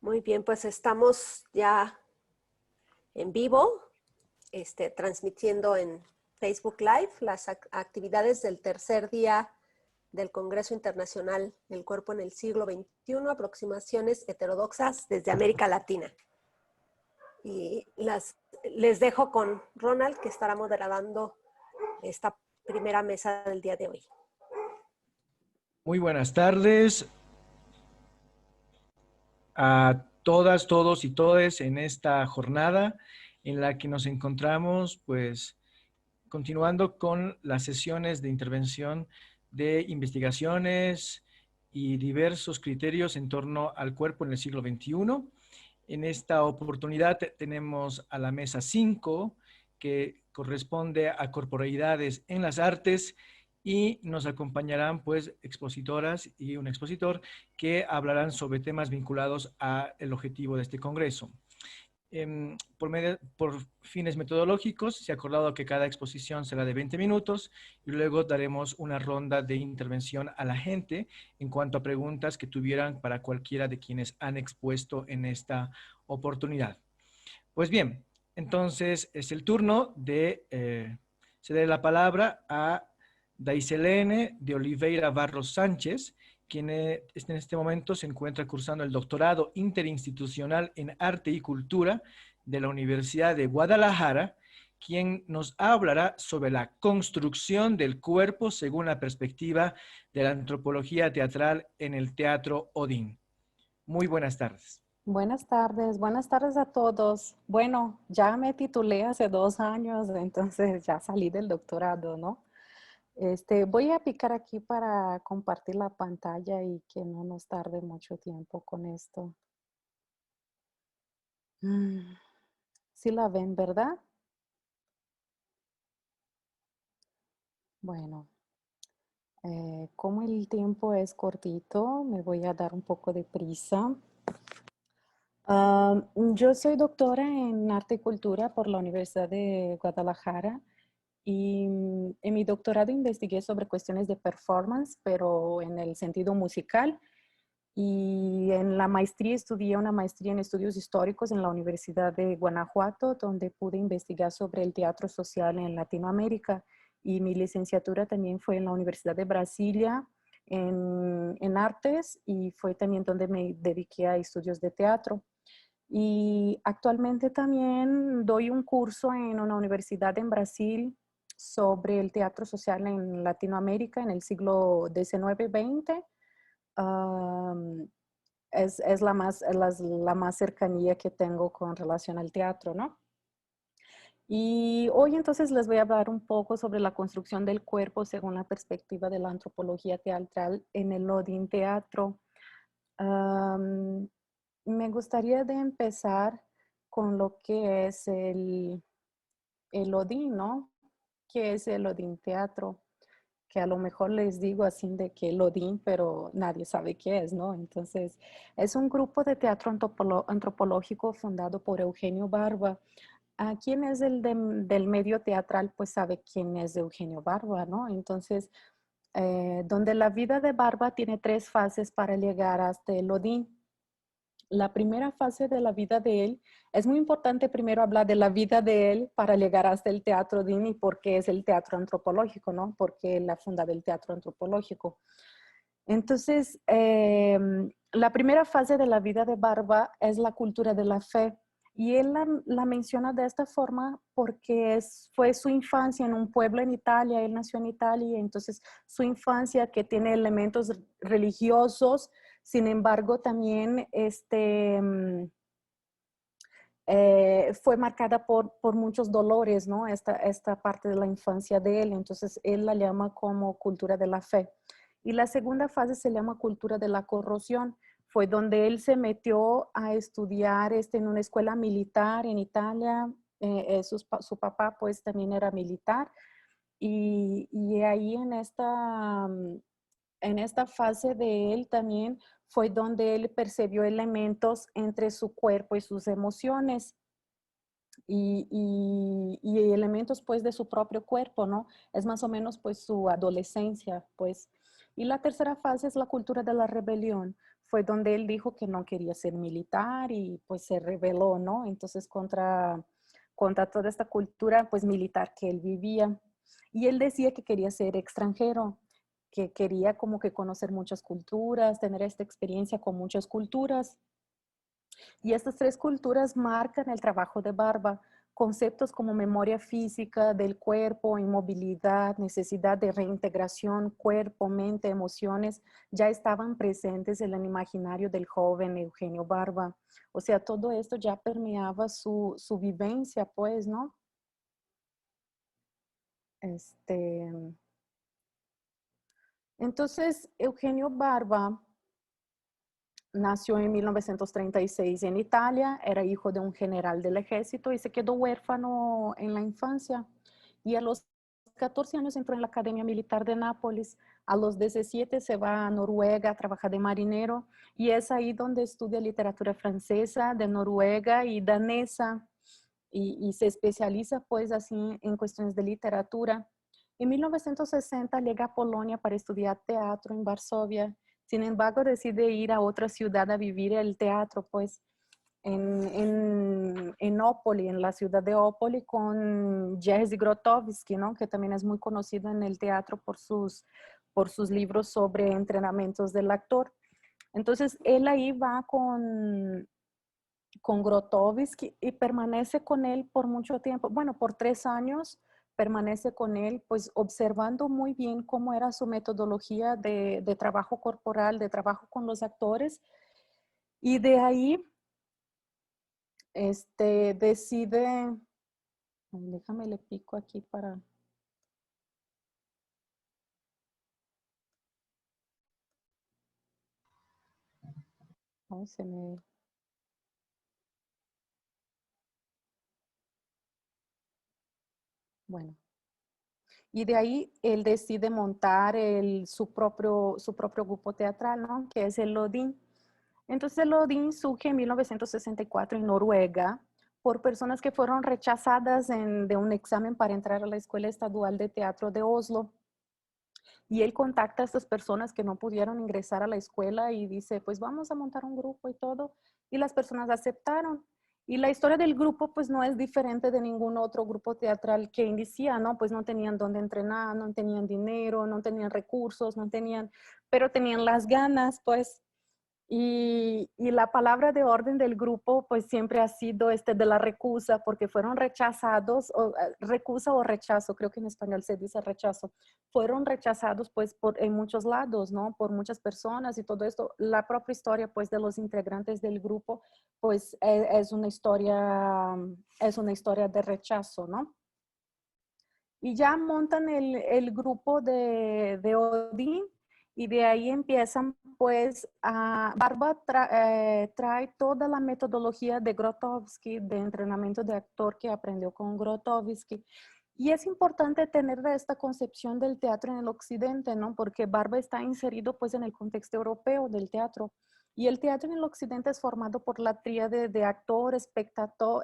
Muy bien, pues estamos ya en vivo, transmitiendo en Facebook Live las actividades del tercer día del Congreso Internacional del Cuerpo en el Siglo XXI, aproximaciones heterodoxas desde América Latina. Y les dejo con Ronald, que estará moderando esta primera mesa del día de hoy. Muy buenas tardes a todas, todos y todes en esta jornada en la que nos encontramos, pues, continuando con las sesiones de intervención de investigaciones y diversos criterios en torno al cuerpo en el siglo XXI. En esta oportunidad tenemos a la mesa 5, que corresponde a corporeidades en las artes, y nos acompañarán pues expositoras y un expositor que hablarán sobre temas vinculados al objetivo de este congreso. Por fines metodológicos, se ha acordado que cada exposición será de 20 minutos y luego daremos una ronda de intervención a la gente en cuanto a preguntas que tuvieran para cualquiera de quienes han expuesto en esta oportunidad. Pues bien, entonces es el turno de ceder la palabra a Daiselene de Oliveira Barros Sánchez, quien en este momento se encuentra cursando el doctorado interinstitucional en Arte y Cultura de la Universidad de Guadalajara, quien nos hablará sobre la construcción del cuerpo según la perspectiva de la antropología teatral en el Teatro Odín. Muy buenas tardes. Buenas tardes a todos. Bueno, ya me titulé hace 2 años, entonces ya salí del doctorado, ¿no? Voy a picar aquí para compartir la pantalla y que no nos tarde mucho tiempo con esto. Sí la ven, ¿verdad? Bueno, como el tiempo es cortito, me voy a dar un poco de prisa. Yo soy doctora en Arte y Cultura por la Universidad de Guadalajara y en mi doctorado investigué sobre cuestiones de performance, pero en el sentido musical. Y en la maestría estudié una maestría en estudios históricos en la Universidad de Guanajuato, donde pude investigar sobre el teatro social en Latinoamérica. Y mi licenciatura también fue en la Universidad de Brasilia en artes, y fue también donde me dediqué a estudios de teatro. Y actualmente también doy un curso en una universidad en Brasil sobre el teatro social en Latinoamérica en el siglo XIX-XX. Es la más cercanía que tengo con relación al teatro, ¿no? Y hoy entonces les voy a hablar un poco sobre la construcción del cuerpo según la perspectiva de la antropología teatral en el Odín Teatro. Me gustaría de empezar con lo que es el Odín, ¿no? ¿Qué es el Odín Teatro? Que a lo mejor les digo así de que el Odín, pero nadie sabe qué es, ¿no? Entonces, es un grupo de teatro antropológico fundado por Eugenio Barba. ¿A quién es del medio teatral? Pues sabe quién es Eugenio Barba, ¿no? Entonces, donde la vida de Barba tiene 3 fases para llegar hasta el Odín. La primera fase de la vida de él, es muy importante primero hablar de la vida de él para llegar hasta el teatro Odín y por qué es el teatro antropológico, ¿no? Porque él ha fundado el teatro antropológico. Entonces, la primera fase de la vida de Barba es la cultura de la fe. Y él la menciona de esta forma porque fue su infancia en un pueblo en Italia. Él nació en Italia, entonces su infancia que tiene elementos religiosos, sin embargo también fue marcada por muchos dolores, ¿no? Esta parte de la infancia de él, entonces él la llama como cultura de la fe. Y la segunda fase se llama cultura de la corrosión. Fue donde él se metió a estudiar en una escuela militar en Italia. Su papá pues también era militar. Y ahí en esta fase de él también fue donde él percibió elementos entre su cuerpo y sus emociones. Y elementos pues de su propio cuerpo, ¿no? Es más o menos pues su adolescencia, pues. Y la tercera fase es la cultura de la rebelión. fue donde él dijo que no quería ser militar y pues se rebeló, ¿no? Entonces contra toda esta cultura pues militar que él vivía. Y él decía que quería ser extranjero, que quería como que conocer muchas culturas, tener esta experiencia con muchas culturas. Y estas tres culturas marcan el trabajo de Barba. Conceptos como memoria física del cuerpo, inmovilidad, necesidad de reintegración, cuerpo, mente, emociones, ya estaban presentes en el imaginario del joven Eugenio Barba. O sea, todo esto ya permeaba su vivencia, pues, ¿no? Entonces, Eugenio Barba nació en 1936 en Italia, era hijo de un general del ejército y se quedó huérfano en la infancia. Y a los 14 años entró en la Academia Militar de Nápoles. A los 17 se va a Noruega a trabajar de marinero y es ahí donde estudia literatura francesa, de Noruega y danesa y se especializa pues así en cuestiones de literatura. En 1960 llega a Polonia para estudiar teatro en Varsovia. Sin embargo, decide ir a otra ciudad a vivir el teatro, pues en Opoli, en la ciudad de Opoli, con Jerzy Grotowski, ¿no? Que también es muy conocido en el teatro por sus libros sobre entrenamientos del actor. Entonces, él ahí va con Grotowski y permanece con él por mucho tiempo, bueno, por 3 años permanece con él, pues observando muy bien cómo era su metodología de trabajo corporal, de trabajo con los actores, y de ahí decide, déjame le pico aquí para, ay, se me, bueno, y de ahí él decide montar su propio grupo teatral, ¿no? Que es el Lodin. Entonces el Odin surge en 1964 en Noruega por personas que fueron rechazadas de un examen para entrar a la Escuela Estadual de Teatro de Oslo. Y él contacta a estas personas que no pudieron ingresar a la escuela y dice, pues vamos a montar un grupo y todo. Y las personas aceptaron. Y la historia del grupo pues no es diferente de ningún otro grupo teatral que inicia, ¿no? Pues no tenían dónde entrenar, no tenían dinero, no tenían recursos, no tenían, pero tenían las ganas, pues. Y la palabra de orden del grupo pues siempre ha sido de la recusa, porque fueron rechazados, recusa o rechazo, creo que en español se dice rechazo, fueron rechazados pues en muchos lados, ¿no? Por muchas personas y todo esto. La propia historia pues de los integrantes del grupo pues es una historia de rechazo, ¿no? Y ya montan el grupo de Odín y de ahí empiezan pues Barba trae toda la metodología de Grotowski, de entrenamiento de actor que aprendió con Grotowski. Y es importante tener esta concepción del teatro en el occidente, ¿no? Porque Barba está inserido pues en el contexto europeo del teatro. Y el teatro en el occidente es formado por la tríade de actor, espectador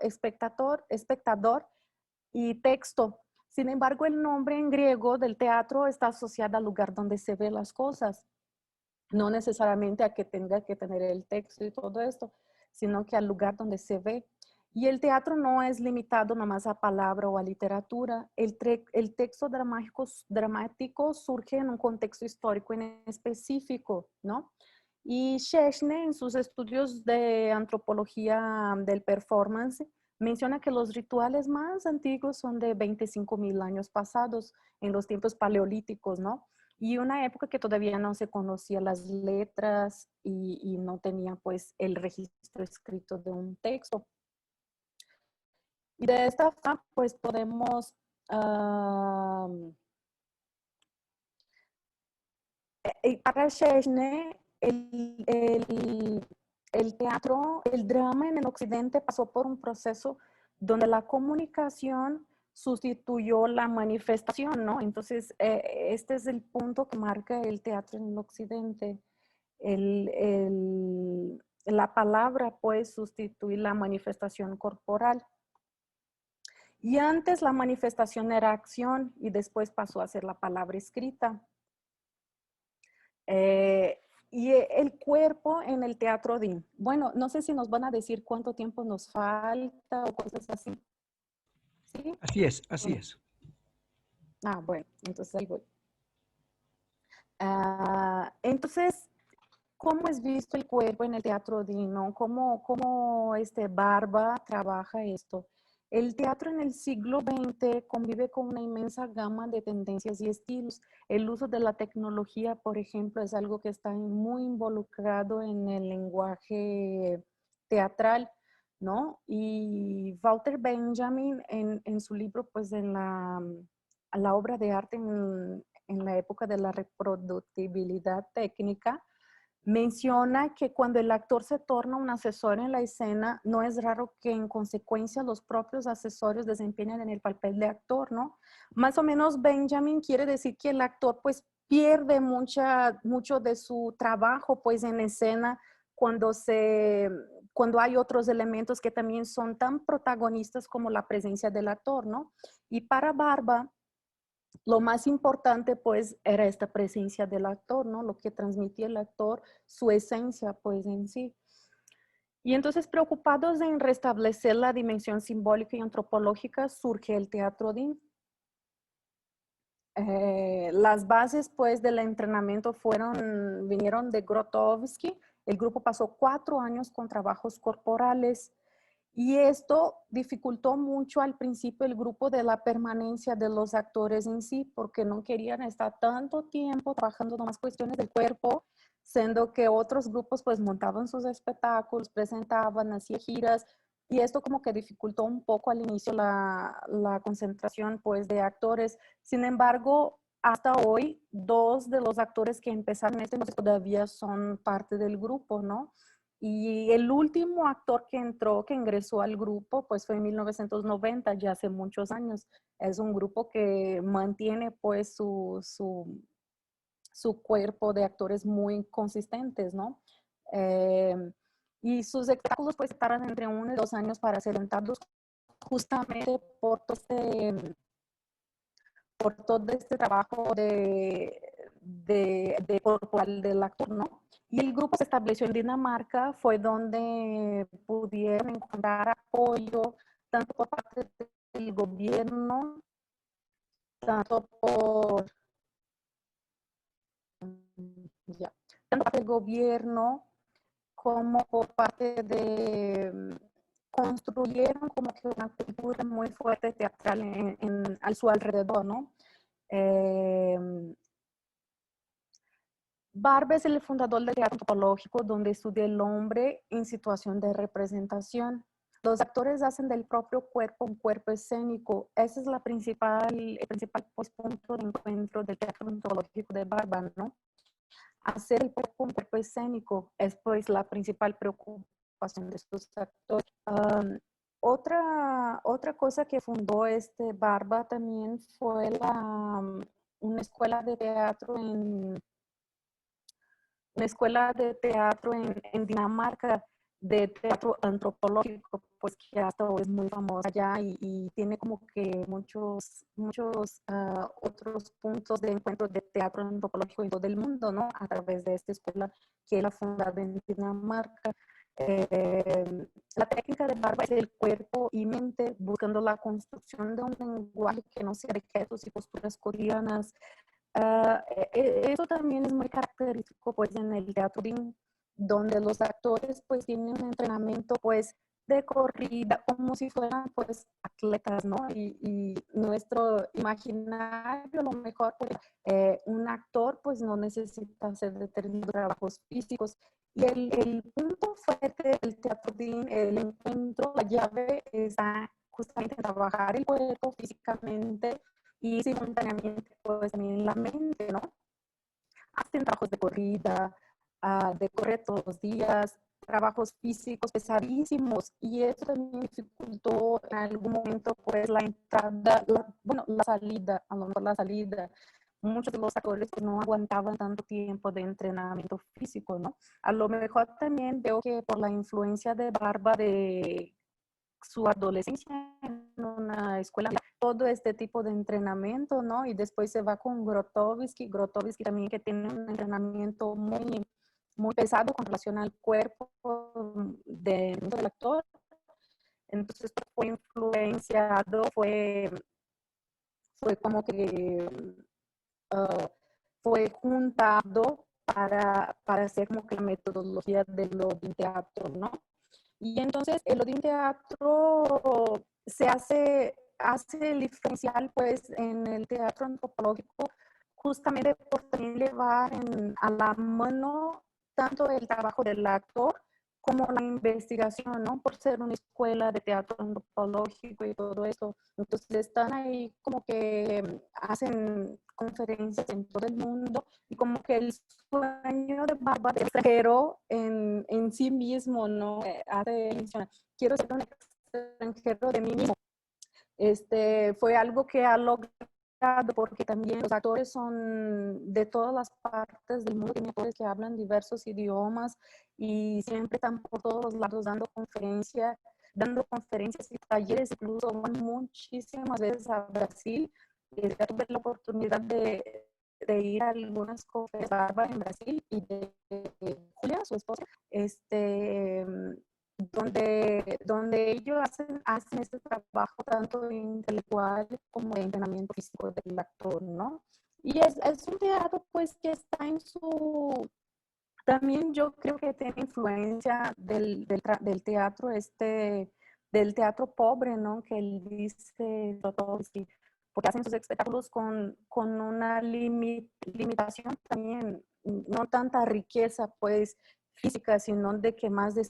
y texto. Sin embargo, el nombre en griego del teatro está asociado al lugar donde se ven las cosas, no necesariamente a que tenga que tener el texto y todo esto, sino que al lugar donde se ve. Y el teatro no es limitado nomás a palabra o a literatura. El texto dramático surge en un contexto histórico en específico, ¿no? Y Chechny, en sus estudios de antropología del performance, menciona que los rituales más antiguos son de 25.000 años pasados, en los tiempos paleolíticos, ¿no? Y una época que todavía no se conocían las letras y no tenía pues el registro escrito de un texto. Y de esta forma pues podemos para Chechny el teatro, el drama en el occidente pasó por un proceso donde la comunicación sustituyó la manifestación, ¿no? Entonces, este es el punto que marca el teatro en el occidente. La palabra puede sustituir la manifestación corporal. Y antes la manifestación era acción y después pasó a ser la palabra escrita. Y el cuerpo en el teatro DIN. Bueno, no sé si nos van a decir cuánto tiempo nos falta o cosas así. ¿Sí? Así es, ¿O así no? es. Ah, bueno, entonces ahí voy. Entonces, ¿cómo es visto el cuerpo en el teatro DIN? ¿Cómo Barba trabaja esto? El teatro en el siglo XX convive con una inmensa gama de tendencias y estilos. El uso de la tecnología, por ejemplo, es algo que está muy involucrado en el lenguaje teatral, ¿no? Y Walter Benjamin en su libro, pues en la obra de arte en la época de la reproductibilidad técnica, menciona que cuando el actor se torna un asesor en la escena, no es raro que en consecuencia los propios asesores desempeñen en el papel de actor, ¿no? Más o menos Benjamin quiere decir que el actor pues pierde mucho de su trabajo pues en escena cuando, cuando hay otros elementos que también son tan protagonistas como la presencia del actor, ¿no? Y para Barba, lo más importante pues era esta presencia del actor, ¿no? Lo que transmitía el actor, su esencia pues en sí. Y entonces preocupados en restablecer la dimensión simbólica y antropológica surge el teatro DIN. Las bases pues del entrenamiento vinieron de Grotowski. El grupo pasó 4 años con trabajos corporales. Y esto dificultó mucho al principio el grupo de la permanencia de los actores en sí, porque no querían estar tanto tiempo trabajando en las cuestiones del cuerpo, siendo que otros grupos pues montaban sus espectáculos, presentaban, hacían giras, y esto como que dificultó un poco al inicio la concentración pues de actores. Sin embargo, hasta hoy, 2 de los actores que empezaron este todavía son parte del grupo, ¿no? Y el último actor que ingresó al grupo, pues fue en 1990, ya hace muchos años. Es un grupo que mantiene pues su cuerpo de actores muy consistentes, ¿no? Eh, y sus espectáculos pues tardan entre 1 y 2 años para ser rentados justamente por todo este trabajo de corporal del actor, ¿no? Y el grupo se estableció en Dinamarca, fue donde pudieron encontrar apoyo tanto por parte del gobierno, tanto por, ya, tanto por parte del gobierno como por parte construyeron como que una cultura muy fuerte teatral a su alrededor, ¿no? Eh, Barbe es el fundador del teatro antropológico, donde estudia el hombre en situación de representación. Los actores hacen del propio cuerpo un cuerpo escénico. Ese es el principal pues, punto de encuentro del teatro antropológico de Barba, ¿no? Hacer el cuerpo un cuerpo escénico es pues la principal preocupación de estos actores. Otra cosa que fundó Barba también fue una escuela de teatro en Dinamarca, de teatro antropológico, pues que hasta hoy es muy famosa allá y tiene como que muchos otros puntos de encuentro de teatro antropológico en todo el mundo, ¿no? A través de esta escuela que él ha fundado en Dinamarca. La técnica de Barba es el cuerpo y mente, buscando la construcción de un lenguaje que no sea de gestos y posturas cotidianas. Eso también es muy característico pues en el teatro donde los actores pues tienen un entrenamiento pues de corrida como si fueran pues atletas, ¿no? Y nuestro imaginario a lo mejor pues, un actor pues no necesita hacer determinados trabajos físicos. Y el punto fuerte del teatro el encuentro, la llave está justamente en trabajar el cuerpo físicamente y simultáneamente pues también la mente, ¿no? Hacen trabajos de corrida, de correr todos los días, trabajos físicos pesadísimos y eso también dificultó en algún momento pues la entrada, la salida, a lo mejor la salida. Muchos de los actores pues, no aguantaban tanto tiempo de entrenamiento físico, ¿no? A lo mejor también veo que por la influencia de Barba de su adolescencia en una escuela, todo este tipo de entrenamiento, ¿no? Y después se va con Grotowski también que tiene un entrenamiento muy, muy pesado con relación al cuerpo del actor. Entonces fue influenciado, fue como que fue juntado para hacer como que la metodología del Odin Teatro, ¿no? Y entonces el Odin Teatro se hace el diferencial pues en el teatro antropológico justamente por también llevar a la mano tanto el trabajo del actor como la investigación, ¿no? Por ser una escuela de teatro antropológico y todo eso. Entonces están ahí como que hacen conferencias en todo el mundo y como que el sueño de Bárbara extranjero en sí mismo, ¿no? Quiero ser un extranjero de mí mismo. Fue algo que ha logrado porque también los actores son de todas las partes del mundo, tienen actores que hablan diversos idiomas y siempre están por todos los lados dando conferencias y talleres, incluso van muchísimas veces a Brasil. Ya tuve la oportunidad de ir a algunas conferencias de Bárbara en Brasil y de Julia, su esposa, donde ellos hacen este trabajo tanto intelectual como de entrenamiento físico del actor, ¿no? Y es un teatro pues que está en su... También yo creo que tiene influencia del teatro del teatro pobre, ¿no? Que él dice Grotowski, porque hacen sus espectáculos con una limitación también, no tanta riqueza pues física, sino de que más de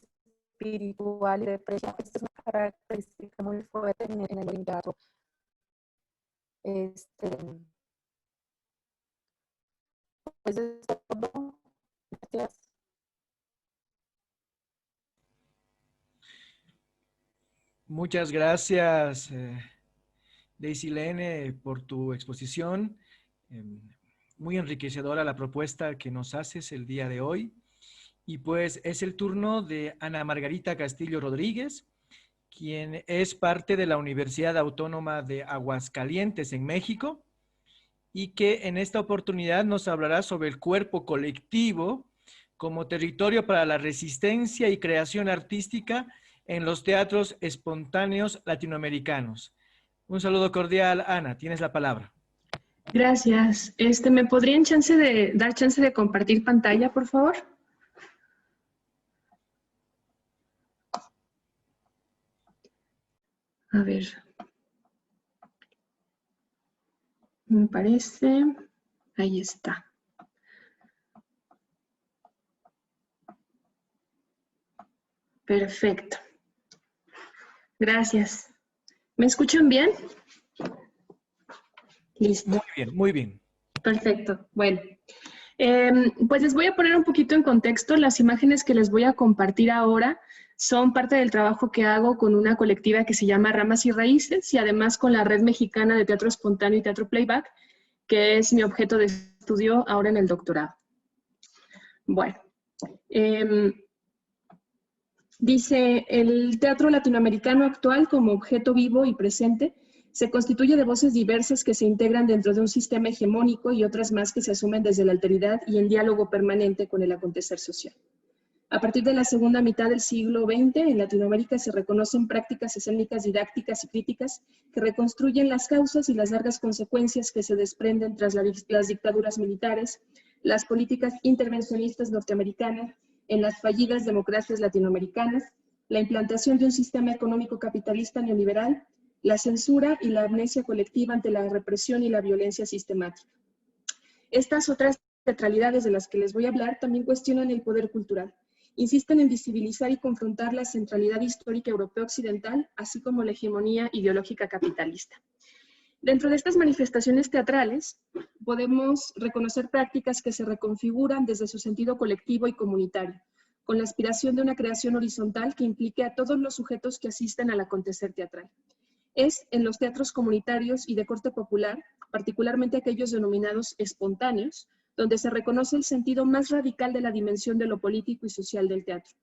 espiritual y depresión. Esta es una característica muy fuerte en el teatro. Pues es todo. Gracias. Muchas gracias, Daisy Lene, por tu exposición. Muy enriquecedora la propuesta que nos haces el día de hoy. Y pues es el turno de Ana Margarita Castillo Rodríguez, quien es parte de la Universidad Autónoma de Aguascalientes en México y que en esta oportunidad nos hablará sobre el cuerpo colectivo como territorio para la resistencia y creación artística en los teatros espontáneos latinoamericanos. Un saludo cordial, Ana, tienes la palabra. Gracias. ¿Me podrían dar chance de compartir pantalla, por favor? A ver. Me parece. Ahí está. Perfecto. Gracias. ¿Me escuchan bien? Listo. Muy bien, muy bien. Perfecto. Bueno, pues les voy a poner un poquito en contexto. Las imágenes que les voy a compartir ahora son parte del trabajo que hago con una colectiva que se llama Ramas y Raíces y además con la Red Mexicana de Teatro Espontáneo y Teatro Playback, que es mi objeto de estudio ahora en el doctorado. Bueno, dice, el teatro latinoamericano actual como objeto vivo y presente se constituye de voces diversas que se integran dentro de un sistema hegemónico y otras más que se asumen desde la alteridad y en diálogo permanente con el acontecer social. A partir de la segunda mitad del siglo XX, en Latinoamérica se reconocen prácticas escénicas didácticas y críticas que reconstruyen las causas y las largas consecuencias que se desprenden tras las dictaduras militares, las políticas intervencionistas norteamericanas, en las fallidas democracias latinoamericanas, la implantación de un sistema económico capitalista neoliberal, la censura y la amnesia colectiva ante la represión y la violencia sistemática. Estas otras teatralidades de las que les voy a hablar también cuestionan el poder cultural. Insisten en visibilizar y confrontar la centralidad histórica europeo-occidental, así como la hegemonía ideológica capitalista. Dentro de estas manifestaciones teatrales, podemos reconocer prácticas que se reconfiguran desde su sentido colectivo y comunitario, con la aspiración de una creación horizontal que implique a todos los sujetos que asisten al acontecer teatral. Es en los teatros comunitarios y de corte popular, particularmente aquellos denominados espontáneos, donde se reconoce el sentido más radical de la dimensión de lo político y social del teatro,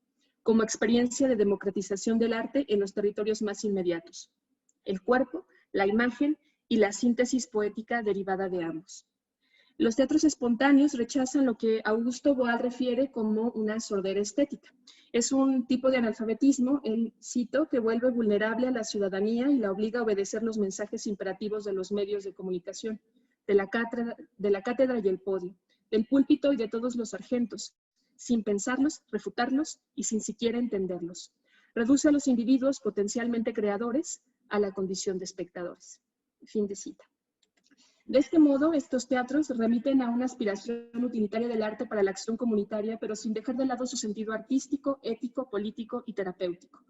como experiencia de democratización del arte en los territorios más inmediatos. El cuerpo, la imagen y la síntesis poética derivada de ambos. Los teatros espontáneos rechazan lo que Augusto Boal refiere como una sordera estética. Es un tipo de analfabetismo, cito, que vuelve vulnerable a la ciudadanía y la obliga a obedecer los mensajes imperativos de los medios de comunicación, de la cátedra y el podio, del púlpito y de todos los sargentos, sin pensarlos, refutarlos y sin siquiera entenderlos. Reduce a los individuos potencialmente creadores a la condición de espectadores. Fin de cita. De este modo, estos teatros remiten a una aspiración utilitaria del arte para la acción comunitaria, pero sin dejar de lado su sentido artístico, ético, político y terapéutico.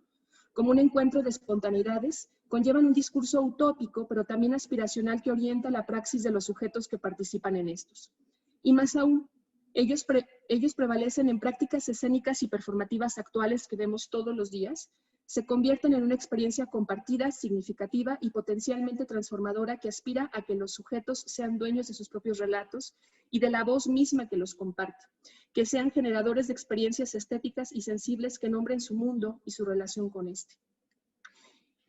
Como un encuentro de espontaneidades, conllevan un discurso utópico, pero también aspiracional que orienta la praxis de los sujetos que participan en estos. Y más aún, ellos prevalecen en prácticas escénicas y performativas actuales que vemos todos los días, se convierten en una experiencia compartida, significativa y potencialmente transformadora que aspira a que los sujetos sean dueños de sus propios relatos y de la voz misma que los comparte, que sean generadores de experiencias estéticas y sensibles que nombren su mundo y su relación con este.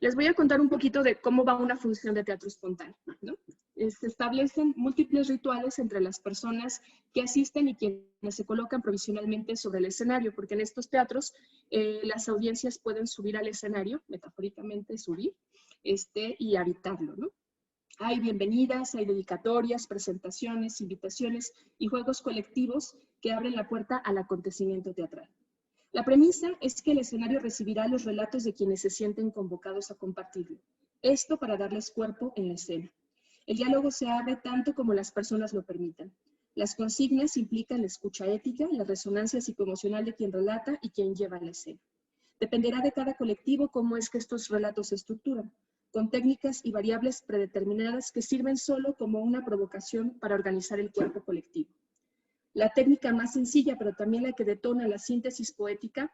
Les voy a contar un poquito de cómo va una función de teatro espontáneo, ¿no? Se establecen múltiples rituales entre las personas que asisten y quienes se colocan provisionalmente sobre el escenario, porque en estos teatros las audiencias pueden subir al escenario, metafóricamente subir, y habitarlo, ¿no? Hay bienvenidas, hay dedicatorias, presentaciones, invitaciones y juegos colectivos que abren la puerta al acontecimiento teatral. La premisa es que el escenario recibirá los relatos de quienes se sienten convocados a compartirlo. Esto para darles cuerpo en la escena. El diálogo se abre tanto como las personas lo permitan. Las consignas implican la escucha ética, la resonancia psicoemocional de quien relata y quien lleva la escena. Dependerá de cada colectivo cómo es que estos relatos se estructuran, con técnicas y variables predeterminadas que sirven solo como una provocación para organizar el cuerpo colectivo. La técnica más sencilla, pero también la que detona la síntesis poética,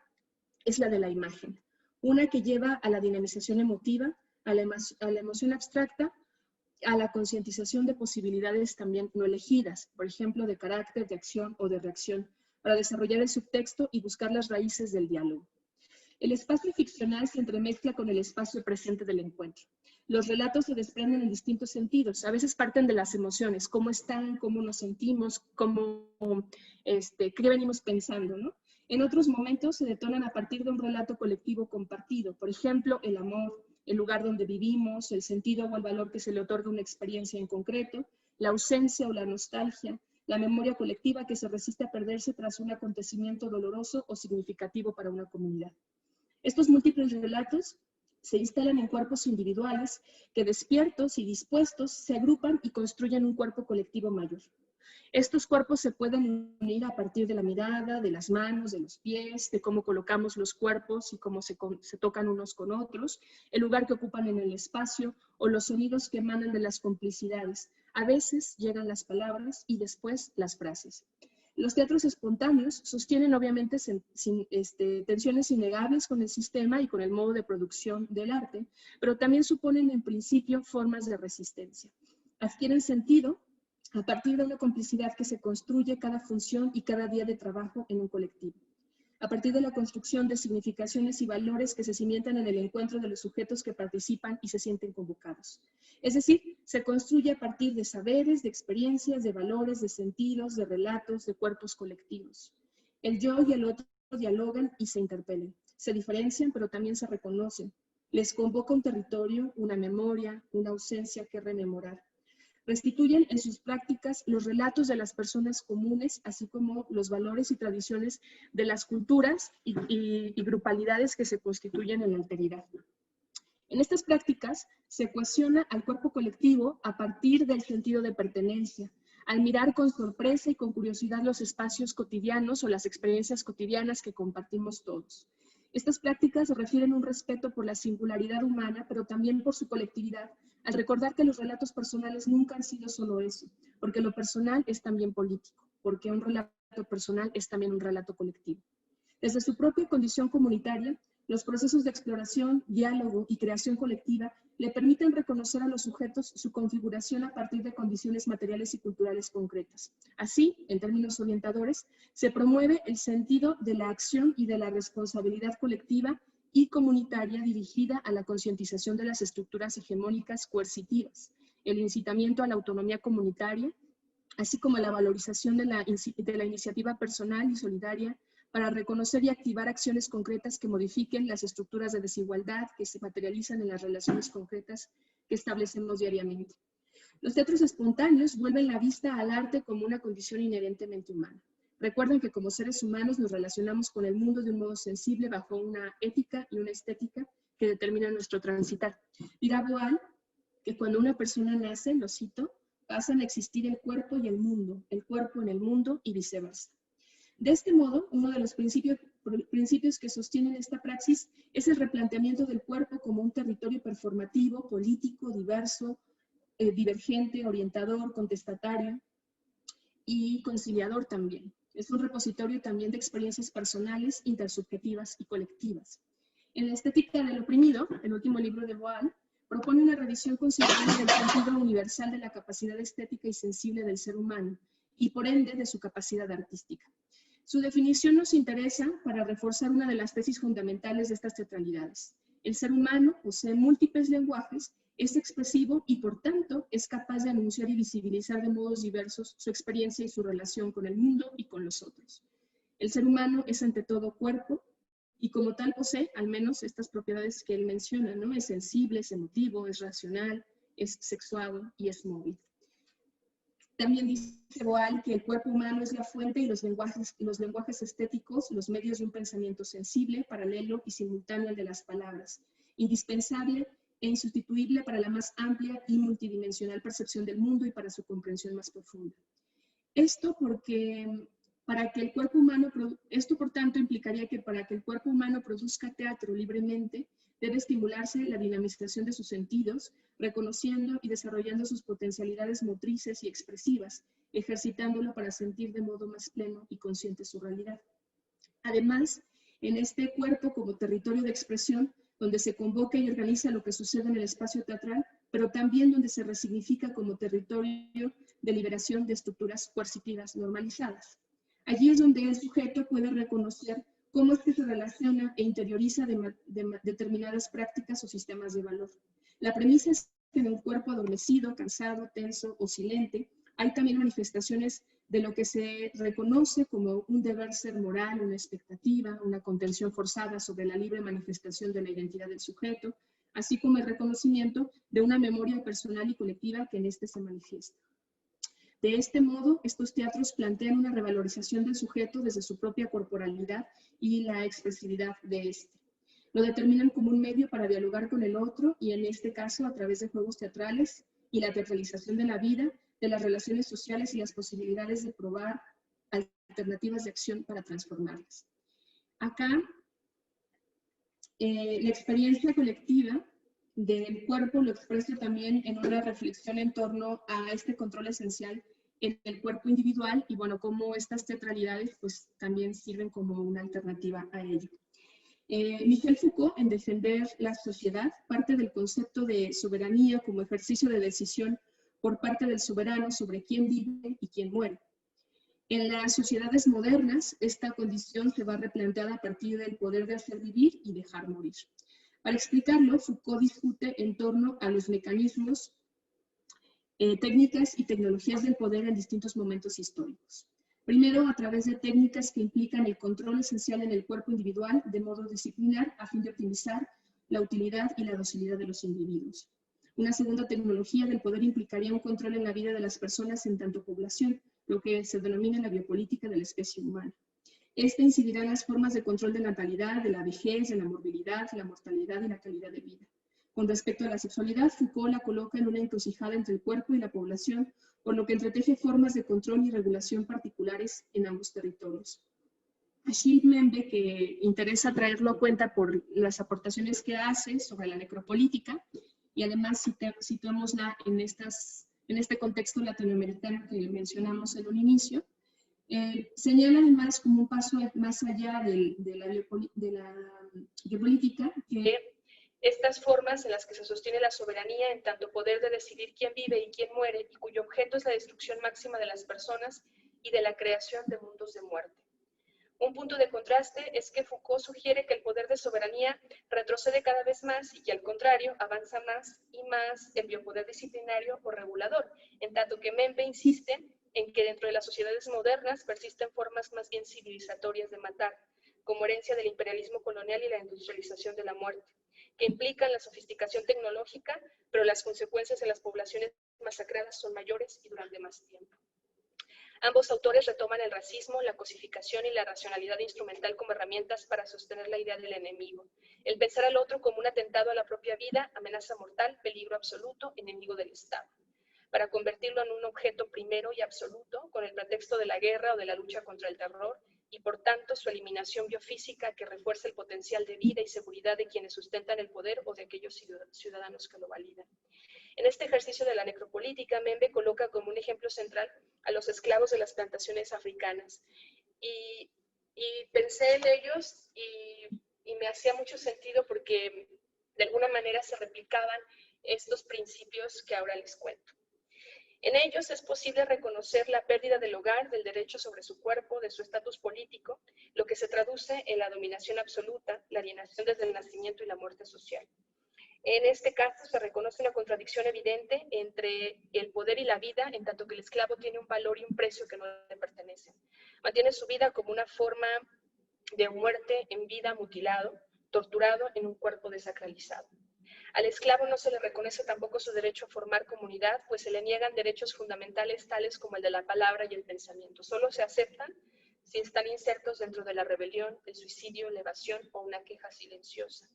es la de la imagen. Una que lleva a la dinamización emotiva, a la emoción abstracta, a la concientización de posibilidades también no elegidas, por ejemplo, de carácter, de acción o de reacción, para desarrollar el subtexto y buscar las raíces del diálogo. El espacio ficcional se entremezcla con el espacio presente del encuentro. Los relatos se desprenden en distintos sentidos. A veces parten de las emociones, cómo están, cómo nos sentimos, qué venimos pensando, ¿no? En otros momentos se detonan a partir de un relato colectivo compartido. Por ejemplo, el amor, el lugar donde vivimos, el sentido o el valor que se le otorga a una experiencia en concreto, la ausencia o la nostalgia, la memoria colectiva que se resiste a perderse tras un acontecimiento doloroso o significativo para una comunidad. Estos múltiples relatos se instalan en cuerpos individuales que, despiertos y dispuestos, se agrupan y construyen un cuerpo colectivo mayor. Estos cuerpos se pueden unir a partir de la mirada, de las manos, de los pies, de cómo colocamos los cuerpos y cómo se tocan unos con otros, el lugar que ocupan en el espacio o los sonidos que emanan de las complicidades. A veces llegan las palabras y después las frases. Los teatros espontáneos sostienen obviamente tensiones innegables con el sistema y con el modo de producción del arte, pero también suponen en principio formas de resistencia. Adquieren sentido a partir de una complicidad que se construye cada función y cada día de trabajo en un colectivo. A partir de la construcción de significaciones y valores que se cimientan en el encuentro de los sujetos que participan y se sienten convocados. Es decir, se construye a partir de saberes, de experiencias, de valores, de sentidos, de relatos, de cuerpos colectivos. El yo y el otro dialogan y se interpelan. Se diferencian, pero también se reconocen. Les convoca un territorio, una memoria, una ausencia que rememorar. Restituyen en sus prácticas los relatos de las personas comunes, así como los valores y tradiciones de las culturas y grupalidades que se constituyen en la alteridad. En estas prácticas se cohesiona al cuerpo colectivo a partir del sentido de pertenencia, al mirar con sorpresa y con curiosidad los espacios cotidianos o las experiencias cotidianas que compartimos todos. Estas prácticas refieren un respeto por la singularidad humana, pero también por su colectividad, al recordar que los relatos personales nunca han sido solo eso, porque lo personal es también político, porque un relato personal es también un relato colectivo. Desde su propia condición comunitaria, los procesos de exploración, diálogo y creación colectiva le permiten reconocer a los sujetos su configuración a partir de condiciones materiales y culturales concretas. Así, en términos orientadores, se promueve el sentido de la acción y de la responsabilidad colectiva y comunitaria dirigida a la concientización de las estructuras hegemónicas coercitivas, el incitamiento a la autonomía comunitaria, así como la valorización de la iniciativa personal y solidaria para reconocer y activar acciones concretas que modifiquen las estructuras de desigualdad que se materializan en las relaciones concretas que establecemos diariamente. Los teatros espontáneos vuelven la vista al arte como una condición inherentemente humana. Recuerden que como seres humanos nos relacionamos con el mundo de un modo sensible bajo una ética y una estética que determinan nuestro transitar. Dirá Boal que cuando una persona nace, lo cito, pasan a existir el cuerpo y el cuerpo en el mundo y viceversa. De este modo, uno de los principios que sostienen esta praxis es el replanteamiento del cuerpo como un territorio performativo, político, diverso, divergente, orientador, contestatario y conciliador también. Es un repositorio también de experiencias personales, intersubjetivas y colectivas. En la estética del oprimido, el último libro de Boal, propone una revisión considerable del sentido universal de la capacidad estética y sensible del ser humano, y por ende de su capacidad artística. Su definición nos interesa para reforzar una de las tesis fundamentales de estas teatralidades. El ser humano posee múltiples lenguajes, es expresivo y por tanto es capaz de anunciar y visibilizar de modos diversos su experiencia y su relación con el mundo y con los otros. El ser humano es ante todo cuerpo, y como tal posee al menos estas propiedades que él menciona, ¿no? Es sensible, es emotivo, es racional, es sexuado y es móvil. También dice Boal que el cuerpo humano es la fuente y los lenguajes estéticos, los medios de un pensamiento sensible, paralelo y simultáneo al de las palabras, indispensable e insustituible para la más amplia y multidimensional percepción del mundo y para su comprensión más profunda. Esto por tanto implicaría que para que el cuerpo humano produzca teatro libremente, debe estimularse la dinamización de sus sentidos, reconociendo y desarrollando sus potencialidades motrices y expresivas, ejercitándolo para sentir de modo más pleno y consciente su realidad. Además, en este cuerpo como territorio de expresión, donde se convoca y organiza lo que sucede en el espacio teatral, pero también donde se resignifica como territorio de liberación de estructuras coercitivas normalizadas. Allí es donde el sujeto puede reconocer cómo es que se relaciona e interioriza determinadas prácticas o sistemas de valor. La premisa es que en un cuerpo adormecido, cansado, tenso o silente, hay también manifestaciones de lo que se reconoce como un deber ser moral, una expectativa, una contención forzada sobre la libre manifestación de la identidad del sujeto, así como el reconocimiento de una memoria personal y colectiva que en este se manifiesta. De este modo, estos teatros plantean una revalorización del sujeto desde su propia corporalidad y la expresividad de este. Lo determinan como un medio para dialogar con el otro y en este caso a través de juegos teatrales y la teatralización de la vida, de las relaciones sociales y las posibilidades de probar alternativas de acción para transformarlas. Acá, la experiencia colectiva del cuerpo lo expreso también en una reflexión en torno a este control esencial en el cuerpo individual y bueno, cómo estas teatralidades pues también sirven como una alternativa a ello. Michel Foucault, en Defender la sociedad, parte del concepto de soberanía como ejercicio de decisión por parte del soberano sobre quién vive y quién muere. En las sociedades modernas, esta condición se va replanteada a partir del poder de hacer vivir y dejar morir. Para explicarlo, Foucault discute en torno a los mecanismos, técnicas y tecnologías del poder en distintos momentos históricos. Primero, a través de técnicas que implican el control esencial en el cuerpo individual de modo disciplinar a fin de optimizar la utilidad y la docilidad de los individuos. Una segunda tecnología del poder implicaría un control en la vida de las personas en tanto población, lo que se denomina la biopolítica de la especie humana. Este incidirá en las formas de control de natalidad, de la vejez, de la morbilidad, la mortalidad y la calidad de vida. Con respecto a la sexualidad, Foucault la coloca en una encrucijada entre el cuerpo y la población, por lo que entreteje formas de control y regulación particulares en ambos territorios. Achille Mbembe, que interesa traerlo a cuenta por las aportaciones que hace sobre la necropolítica, y además situémosla en este contexto latinoamericano que mencionamos en un inicio, señala además como un paso más allá de la biopolítica que estas formas en las que se sostiene la soberanía en tanto poder de decidir quién vive y quién muere y cuyo objeto es la destrucción máxima de las personas y de la creación de mundos de muerte. Un punto de contraste es que Foucault sugiere que el poder de soberanía retrocede cada vez más y que al contrario avanza más y más el biopoder disciplinario o regulador, en tanto que Mbembe insiste en que dentro de las sociedades modernas persisten formas más bien civilizatorias de matar, como herencia del imperialismo colonial y la industrialización de la muerte, que implican la sofisticación tecnológica, pero las consecuencias en las poblaciones masacradas son mayores y durante más tiempo. Ambos autores retoman el racismo, la cosificación y la racionalidad instrumental como herramientas para sostener la idea del enemigo, el pensar al otro como un atentado a la propia vida, amenaza mortal, peligro absoluto, enemigo del Estado, para convertirlo en un objeto primero y absoluto con el pretexto de la guerra o de la lucha contra el terror, y por tanto su eliminación biofísica que refuerza el potencial de vida y seguridad de quienes sustentan el poder o de aquellos ciudadanos que lo validan. En este ejercicio de la necropolítica, Membe coloca como un ejemplo central a los esclavos de las plantaciones africanas. Y pensé en ellos y me hacía mucho sentido porque de alguna manera se replicaban estos principios que ahora les cuento. En ellos es posible reconocer la pérdida del hogar, del derecho sobre su cuerpo, de su estatus político, lo que se traduce en la dominación absoluta, la alienación desde el nacimiento y la muerte social. En este caso se reconoce una contradicción evidente entre el poder y la vida, en tanto que el esclavo tiene un valor y un precio que no le pertenecen. Mantiene su vida como una forma de muerte en vida, mutilado, torturado en un cuerpo desacralizado. Al esclavo no se le reconoce tampoco su derecho a formar comunidad, pues se le niegan derechos fundamentales tales como el de la palabra y el pensamiento. Solo se aceptan si están insertos dentro de la rebelión, el suicidio, la evasión o una queja silenciosa.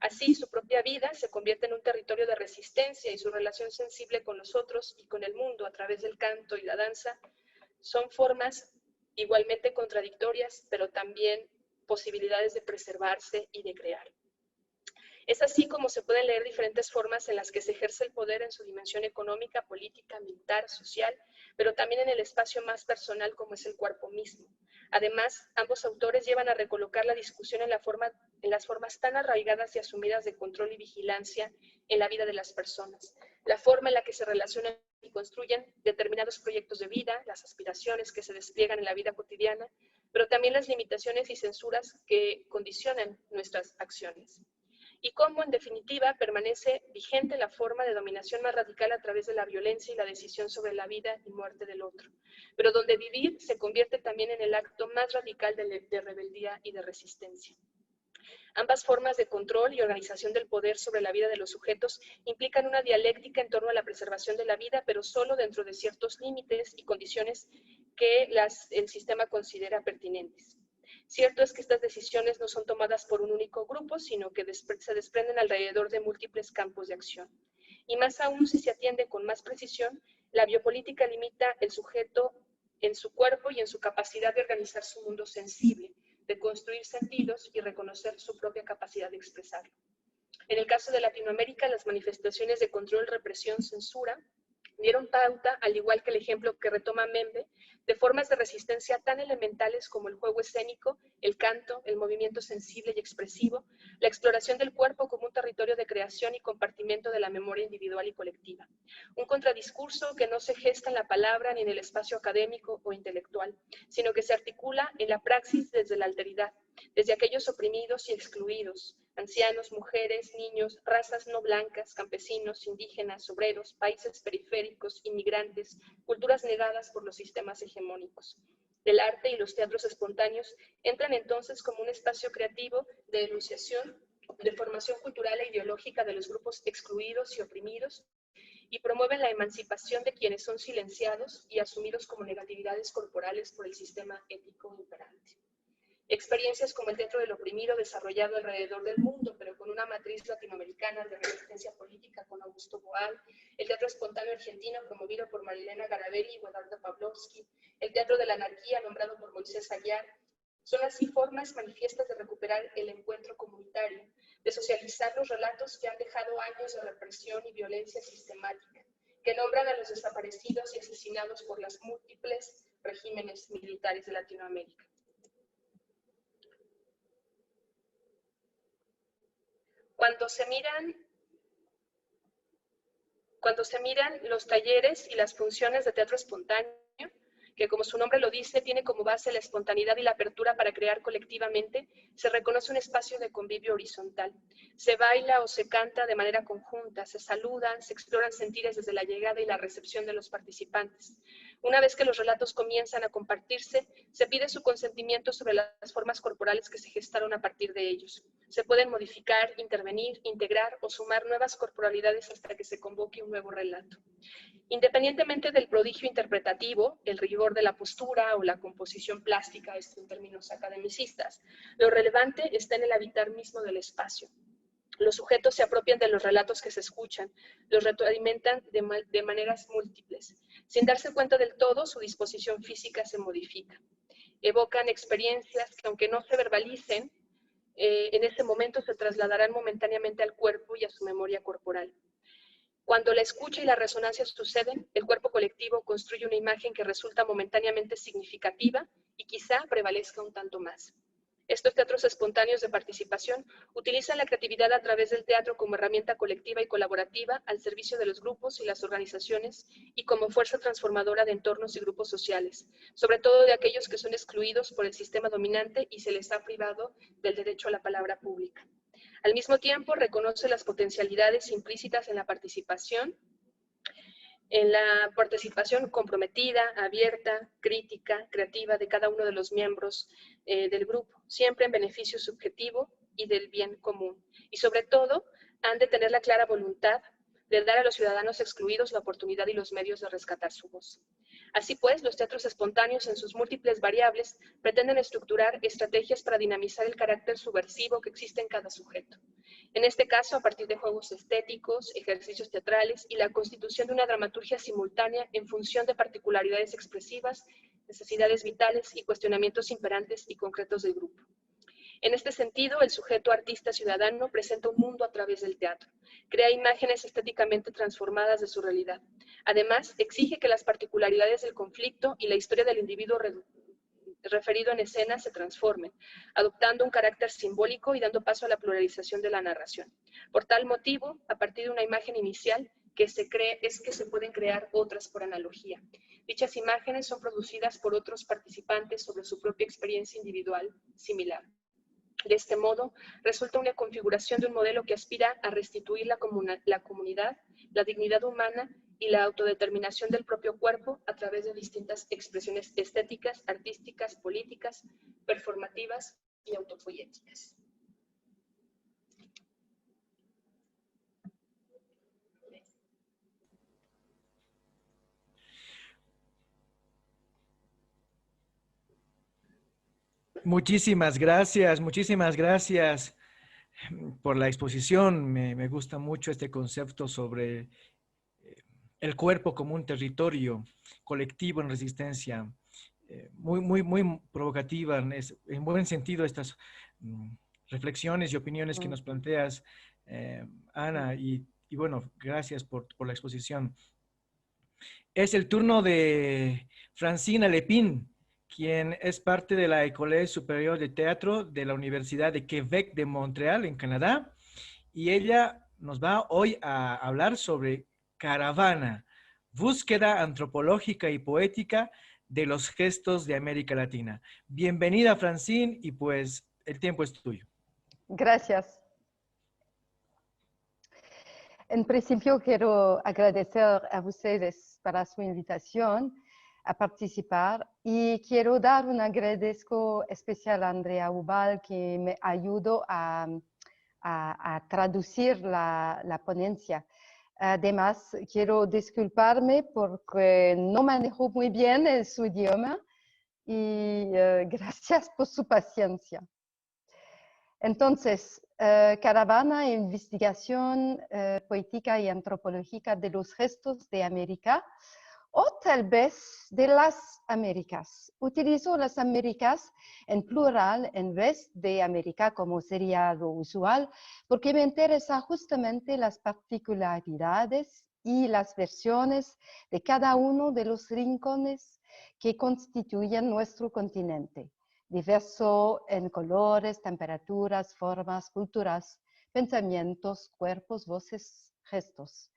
Así, su propia vida se convierte en un territorio de resistencia y su relación sensible con los otros y con el mundo a través del canto y la danza son formas igualmente contradictorias, pero también posibilidades de preservarse y de crear. Es así como se pueden leer diferentes formas en las que se ejerce el poder en su dimensión económica, política, militar, social, pero también en el espacio más personal como es el cuerpo mismo. Además, ambos autores llevan a recolocar la discusión en las formas tan arraigadas y asumidas de control y vigilancia en la vida de las personas, la forma en la que se relacionan y construyen determinados proyectos de vida, las aspiraciones que se despliegan en la vida cotidiana, pero también las limitaciones y censuras que condicionan nuestras acciones. Y cómo, en definitiva, permanece vigente la forma de dominación más radical a través de la violencia y la decisión sobre la vida y muerte del otro, pero donde vivir se convierte también en el acto más radical de rebeldía y de resistencia. Ambas formas de control y organización del poder sobre la vida de los sujetos implican una dialéctica en torno a la preservación de la vida, pero solo dentro de ciertos límites y condiciones que el sistema considera pertinentes. Cierto es que estas decisiones no son tomadas por un único grupo, sino que se desprenden alrededor de múltiples campos de acción. Y más aún, si se atiende con más precisión, la biopolítica limita el sujeto en su cuerpo y en su capacidad de organizar su mundo sensible, de construir sentidos y reconocer su propia capacidad de expresarlo. En el caso de Latinoamérica, las manifestaciones de control, represión, censura, dieron pauta, al igual que el ejemplo que retoma Membe, de formas de resistencia tan elementales como el juego escénico, el canto, el movimiento sensible y expresivo, la exploración del cuerpo como un territorio de creación y compartimiento de la memoria individual y colectiva. Un contradiscurso que no se gesta en la palabra ni en el espacio académico o intelectual, sino que se articula en la praxis desde la alteridad, desde aquellos oprimidos y excluidos, ancianos, mujeres, niños, razas no blancas, campesinos, indígenas, obreros, países periféricos, inmigrantes, culturas negadas por los sistemas hegemónicos. El arte y los teatros espontáneos entran entonces como un espacio creativo de enunciación, de formación cultural e ideológica de los grupos excluidos y oprimidos, y promueven la emancipación de quienes son silenciados y asumidos como negatividades corporales por el sistema ético imperante. Experiencias como el Teatro del Oprimido, desarrollado alrededor del mundo, pero con una matriz latinoamericana de resistencia política con Augusto Boal, el Teatro Espontáneo Argentino, promovido por Marilena Garaveri y Eduardo Pavlovsky, el Teatro de la Anarquía, nombrado por Moisés Aguiar, son así formas manifiestas de recuperar el encuentro comunitario, de socializar los relatos que han dejado años de represión y violencia sistemática, que nombran a los desaparecidos y asesinados por las múltiples regímenes militares de Latinoamérica. Cuando se miran los talleres y las funciones de teatro espontáneo, que como su nombre lo dice, tiene como base la espontaneidad y la apertura para crear colectivamente, se reconoce un espacio de convivio horizontal. Se baila o se canta de manera conjunta, se saludan, se exploran sentires desde la llegada y la recepción de los participantes. Una vez que los relatos comienzan a compartirse, se pide su consentimiento sobre las formas corporales que se gestaron a partir de ellos. Se pueden modificar, intervenir, integrar o sumar nuevas corporalidades hasta que se convoque un nuevo relato. Independientemente del prodigio interpretativo, el rigor de la postura o la composición plástica, esto en términos academicistas, lo relevante está en el habitar mismo del espacio. Los sujetos se apropian de los relatos que se escuchan, los retroalimentan de maneras múltiples. Sin darse cuenta del todo, su disposición física se modifica. Evocan experiencias que, aunque no se verbalicen, en ese momento se trasladarán momentáneamente al cuerpo y a su memoria corporal. Cuando la escucha y la resonancia suceden, el cuerpo colectivo construye una imagen que resulta momentáneamente significativa y quizá prevalezca un tanto más. Estos teatros espontáneos de participación utilizan la creatividad a través del teatro como herramienta colectiva y colaborativa al servicio de los grupos y las organizaciones y como fuerza transformadora de entornos y grupos sociales, sobre todo de aquellos que son excluidos por el sistema dominante y se les ha privado del derecho a la palabra pública. Al mismo tiempo, reconoce las potencialidades implícitas en la participación comprometida, abierta, crítica, creativa de cada uno de los miembros del grupo, siempre en beneficio subjetivo y del bien común. Y sobre todo, han de tener la clara voluntad de dar a los ciudadanos excluidos la oportunidad y los medios de rescatar su voz. Así pues, los teatros espontáneos en sus múltiples variables pretenden estructurar estrategias para dinamizar el carácter subversivo que existe en cada sujeto. En este caso, a partir de juegos estéticos, ejercicios teatrales y la constitución de una dramaturgia simultánea en función de particularidades expresivas, necesidades vitales y cuestionamientos imperantes y concretos del grupo. En este sentido, el sujeto artista ciudadano presenta un mundo a través del teatro, crea imágenes estéticamente transformadas de su realidad. Además, exige que las particularidades del conflicto y la historia del individuo referido en escena se transformen, adoptando un carácter simbólico y dando paso a la pluralización de la narración. Por tal motivo, a partir de una imagen inicial, que se pueden crear otras por analogía. Dichas imágenes son producidas por otros participantes sobre su propia experiencia individual similar. De este modo, resulta una configuración de un modelo que aspira a restituir la comunidad, la dignidad humana y la autodeterminación del propio cuerpo a través de distintas expresiones estéticas, artísticas, políticas, performativas y autopoéticas. Muchísimas gracias por la exposición. Me gusta mucho este concepto sobre el cuerpo como un territorio colectivo en resistencia. Muy provocativa, en buen sentido, estas reflexiones y opiniones que nos planteas, Ana, y bueno, gracias por la exposición. Es el turno de Francine Lepine, quien es parte de la École Supérieure de Teatro de la Universidad de Quebec de Montreal, en Canadá, y ella nos va hoy a hablar sobre Caravana, búsqueda antropológica y poética de los gestos de América Latina. Bienvenida, Francine, y pues el tiempo es tuyo. Gracias. En principio, quiero agradecer a ustedes para su invitación a participar y quiero dar un agradezco especial a Andrea Ubal, que me ayudó a traducir la ponencia. Además, quiero disculparme porque no manejo muy bien su idioma y gracias por su paciencia. Entonces, Caravana, investigación poética y antropológica de los gestos de América, o tal vez de las Américas. Utilizo las Américas en plural en vez de América, como sería lo usual, porque me interesa justamente las particularidades y las versiones de cada uno de los rincones que constituyen nuestro continente, diverso en colores, temperaturas, formas, culturas, pensamientos, cuerpos, voces, gestos.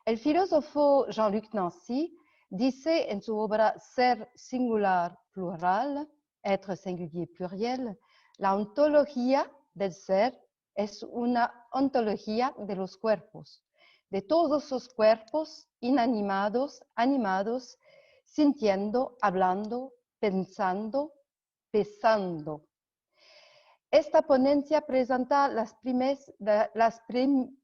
El filósofo Jean-Luc Nancy dice en su obra Ser singular plural, être singulier pluriel, la ontología del ser es una ontología de los cuerpos, de todos los cuerpos inanimados, animados, sintiendo, hablando, pensando, pesando. Esta ponencia presenta las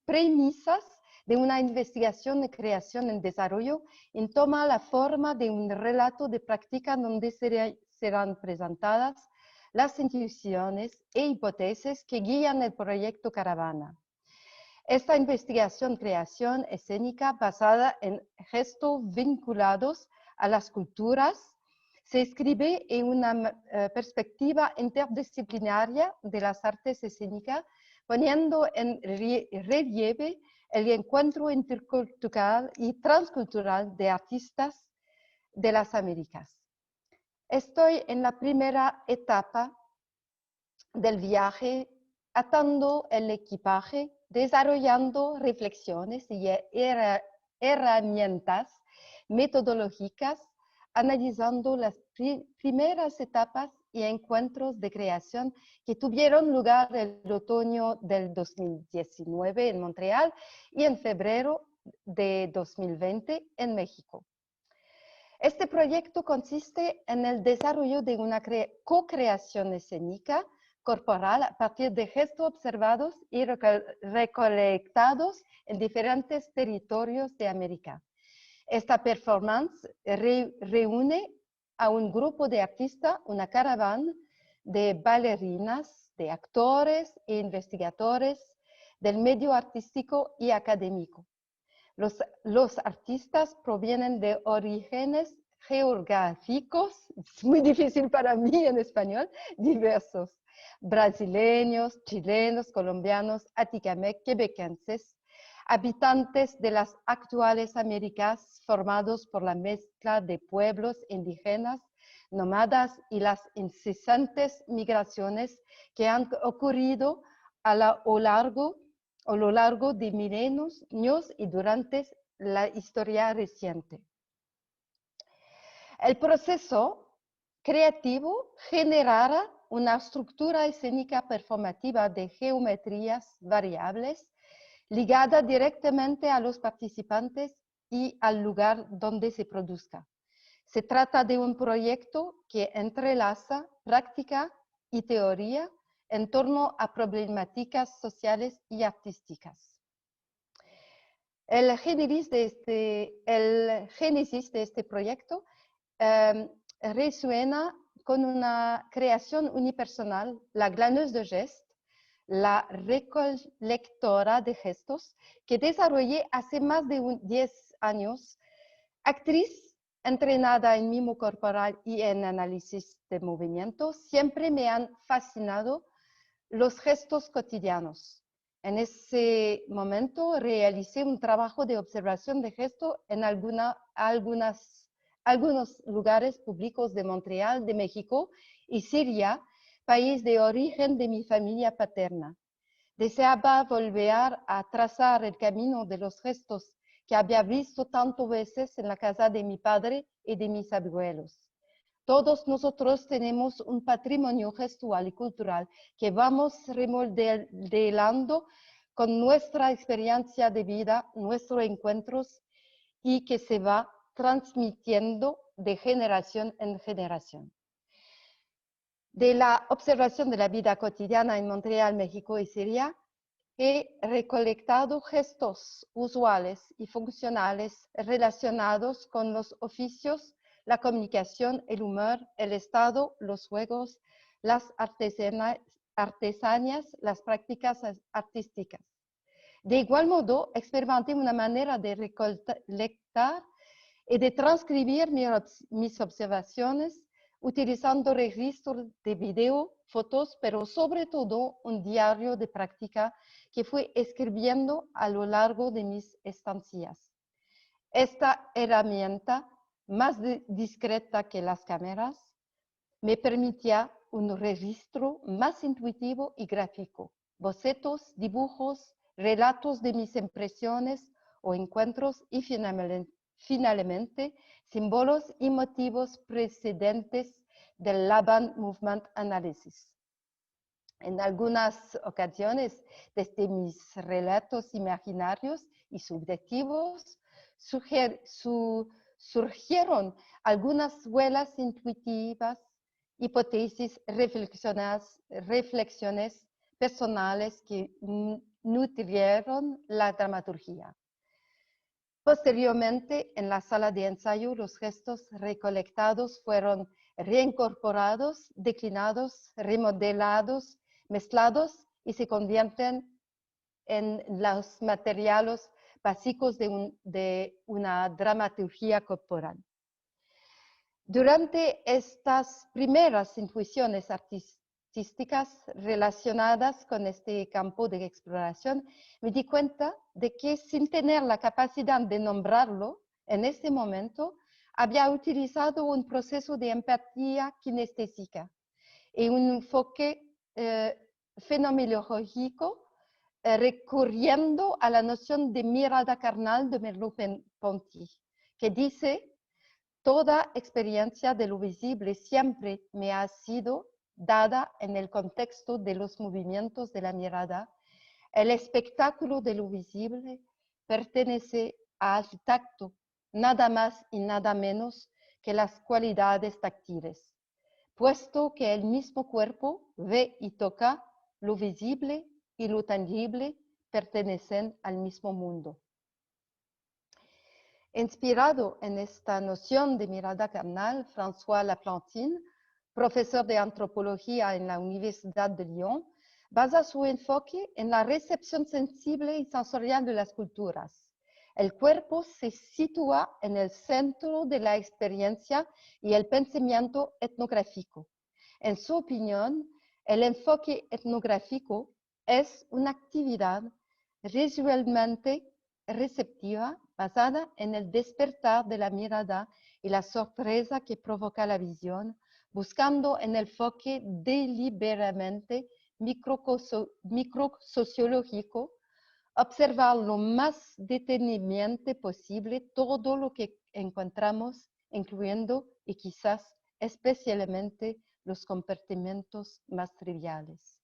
premisas de una investigación de creación en desarrollo y toma la forma de un relato de práctica donde serán presentadas las intuiciones e hipótesis que guían el proyecto Caravana. Esta investigación-creación escénica basada en gestos vinculados a las culturas se inscribe en una perspectiva interdisciplinaria de las artes escénicas, poniendo en relieve el encuentro intercultural y transcultural de artistas de las Américas. Estoy en la primera etapa del viaje, atando el equipaje, desarrollando reflexiones y herramientas metodológicas, analizando las primeras etapas y encuentros de creación que tuvieron lugar el otoño del 2019 en Montreal y en febrero de 2020 en México. Este proyecto consiste en el desarrollo de una co-creación escénica corporal a partir de gestos observados y recolectados en diferentes territorios de América. Esta performance reúne a un grupo de artistas, una caravana de bailarinas, de actores e investigadores del medio artístico y académico. Los artistas provienen de orígenes geográficos, es muy difícil para mí en español, diversos. Brasileños, chilenos, colombianos, atikamekw, quebequenses, habitantes de las actuales Américas formados por la mezcla de pueblos indígenas, nómadas y las incesantes migraciones que han ocurrido a lo largo de milenios y durante la historia reciente. El proceso creativo generará una estructura escénica performativa de geometrías variables ligada directamente a los participantes y al lugar donde se produzca. Se trata de un proyecto que entrelaza práctica y teoría en torno a problemáticas sociales y artísticas. El génesis de este proyecto resuena con una creación unipersonal, la glaneuse de gestes, la recolectora de gestos, que desarrollé hace más de 10 años, actriz entrenada en mimo corporal y en análisis de movimiento. Siempre me han fascinado los gestos cotidianos. En ese momento realicé un trabajo de observación de gesto en algunos lugares públicos de Montreal, de México y Siria, país de origen de mi familia paterna. Deseaba volver a trazar el camino de los gestos que había visto tantas veces en la casa de mi padre y de mis abuelos. Todos nosotros tenemos un patrimonio gestual y cultural que vamos remodelando con nuestra experiencia de vida, nuestros encuentros y que se va transmitiendo de generación en generación. De la observación de la vida cotidiana en Montreal, México y Siria, he recolectado gestos usuales y funcionales relacionados con los oficios, la comunicación, el humor, el estado, los juegos, las artesanías, las prácticas artísticas. De igual modo, experimenté una manera de recolectar y de transcribir mis observaciones utilizando registros de video, fotos, pero sobre todo un diario de práctica que fui escribiendo a lo largo de mis estancias. Esta herramienta, más discreta que las cámaras, me permitía un registro más intuitivo y gráfico, bocetos, dibujos, relatos de mis impresiones o encuentros y finalmente símbolos y motivos precedentes del Laban Movement Analysis. En algunas ocasiones, desde mis relatos imaginarios y subjetivos, surgieron algunas vuelas intuitivas, hipótesis, reflexiones personales que nutrieron la dramaturgia. Posteriormente, en la sala de ensayo, los gestos recolectados fueron reincorporados, declinados, remodelados, mezclados y se convierten en los materiales básicos de una dramaturgia corporal. Durante estas primeras intuiciones artísticas relacionadas con este campo de exploración, me di cuenta de que sin tener la capacidad de nombrarlo en este momento, había utilizado un proceso de empatía kinestésica y un enfoque fenomenológico recurriendo a la noción de mirada carnal de Merleau-Ponty, que dice: toda experiencia de lo visible siempre me ha sido dada en el contexto de los movimientos de la mirada. El espectáculo de lo visible pertenece al tacto, nada más y nada menos que las cualidades táctiles, puesto que el mismo cuerpo ve y toca, lo visible y lo tangible pertenecen al mismo mundo. Inspirado en esta noción de mirada carnal, François Laplantin, profesor de antropología en la Universidad de Lyon, basa su enfoque en la recepción sensible y sensorial de las culturas. El cuerpo se sitúa en el centro de la experiencia y el pensamiento etnográfico. En su opinión, el enfoque etnográfico es una actividad residualmente receptiva basada en el despertar de la mirada y la sorpresa que provoca la visión, buscando en el enfoque deliberadamente microsociológico observar lo más detenidamente posible todo lo que encontramos, incluyendo y quizás especialmente los comportamientos más triviales.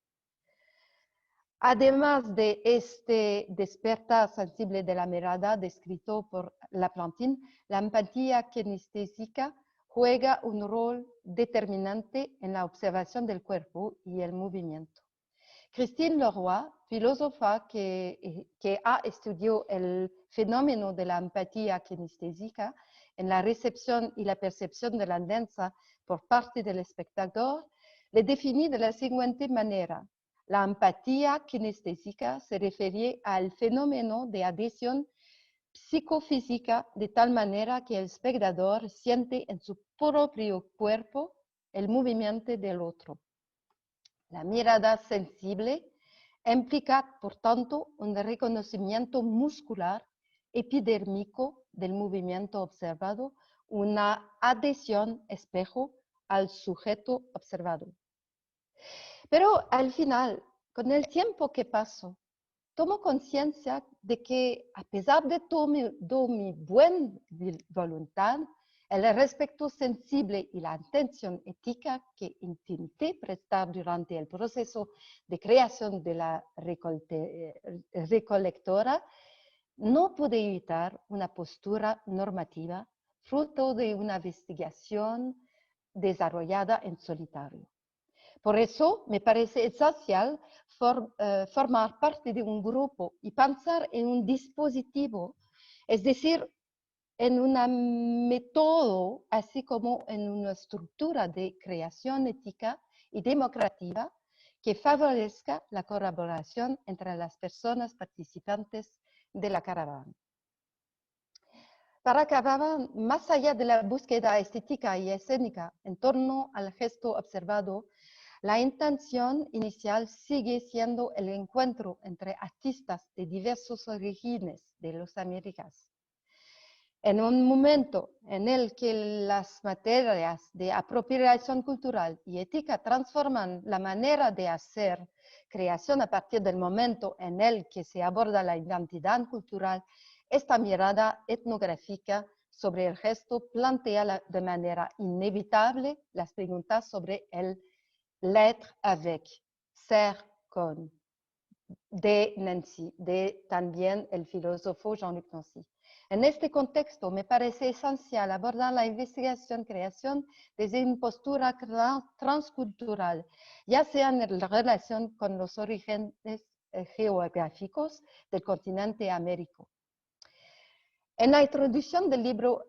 Además de este despertar sensible de la mirada descrito por Laplantin, la empatía kinestésica juega un rol determinante en la observación del cuerpo y el movimiento. Christine Leroy, filósofa que ha estudiado el fenómeno de la empatía kinestésica en la recepción y la percepción de la danza por parte del espectador, le define de la siguiente manera: la empatía kinestésica se refiere al fenómeno de adhesión psicofísica de tal manera que el espectador siente en su propio cuerpo el movimiento del otro. La mirada sensible implica, por tanto, un reconocimiento muscular epidérmico del movimiento observado, una adhesión espejo al sujeto observado. Pero al final, con el tiempo que pasó, tomo conciencia de que, a pesar de toda mi buena voluntad, el respeto sensible y la atención ética que intenté prestar durante el proceso de creación de la recolectora, no pude evitar una postura normativa fruto de una investigación desarrollada en solitario. Por eso me parece esencial formar parte de un grupo y pensar en un dispositivo, es decir, en un método, así como en una estructura de creación ética y democrática que favorezca la colaboración entre las personas participantes de la caravana. Para acabar, más allá de la búsqueda estética y escénica en torno al gesto observado, la intención inicial sigue siendo el encuentro entre artistas de diversos orígenes de las Américas. En un momento en el que las materias de apropiación cultural y ética transforman la manera de hacer creación a partir del momento en el que se aborda la identidad cultural, esta mirada etnográfica sobre el gesto plantea de manera inevitable las preguntas sobre el l'être avec, ser con. de Nancy, de también el filósofo Jean-Luc Nancy. En este contexto, me parece esencial abordar la investigación-creación desde una postura transcultural, ya sea en relación con los orígenes geográficos del continente américo. En la introducción del libro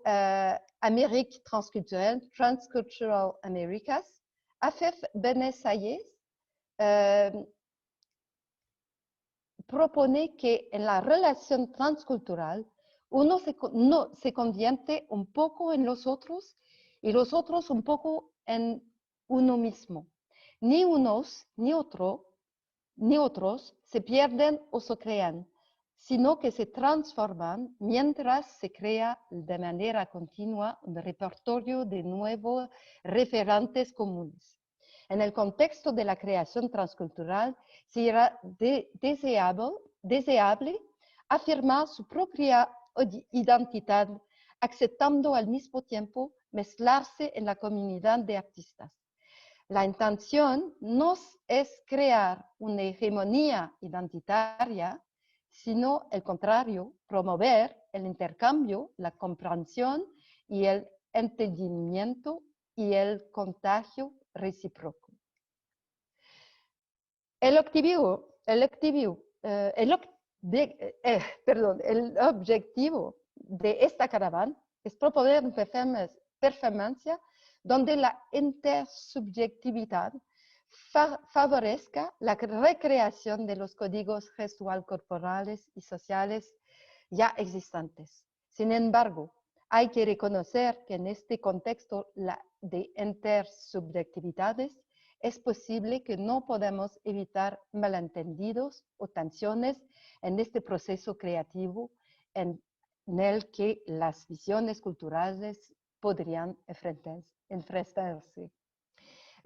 Amérique transculturelle, Transcultural Americas, Afef Benes-Sayes propone que en la relación transcultural uno se convierte un poco en los otros y los otros un poco en uno mismo. Ni unos ni otros se pierden o se crean, sino que se transforman mientras se crea de manera continua un repertorio de nuevos referentes comunes. En el contexto de la creación transcultural, será deseable afirmar su propia identidad, aceptando al mismo tiempo mezclarse en la comunidad de artistas. La intención no es crear una hegemonía identitaria, sino el contrario, promover el intercambio, la comprensión y el entendimiento y el contagio recíproco. El objetivo de esta caravana es proponer una performance donde la intersubjetividad favorezca la recreación de los códigos gestuales corporales y sociales ya existentes. Sin embargo, hay que reconocer que en este contexto de intersubjetividades es posible que no podamos evitar malentendidos o tensiones en este proceso creativo en el que las visiones culturales podrían enfrentarse.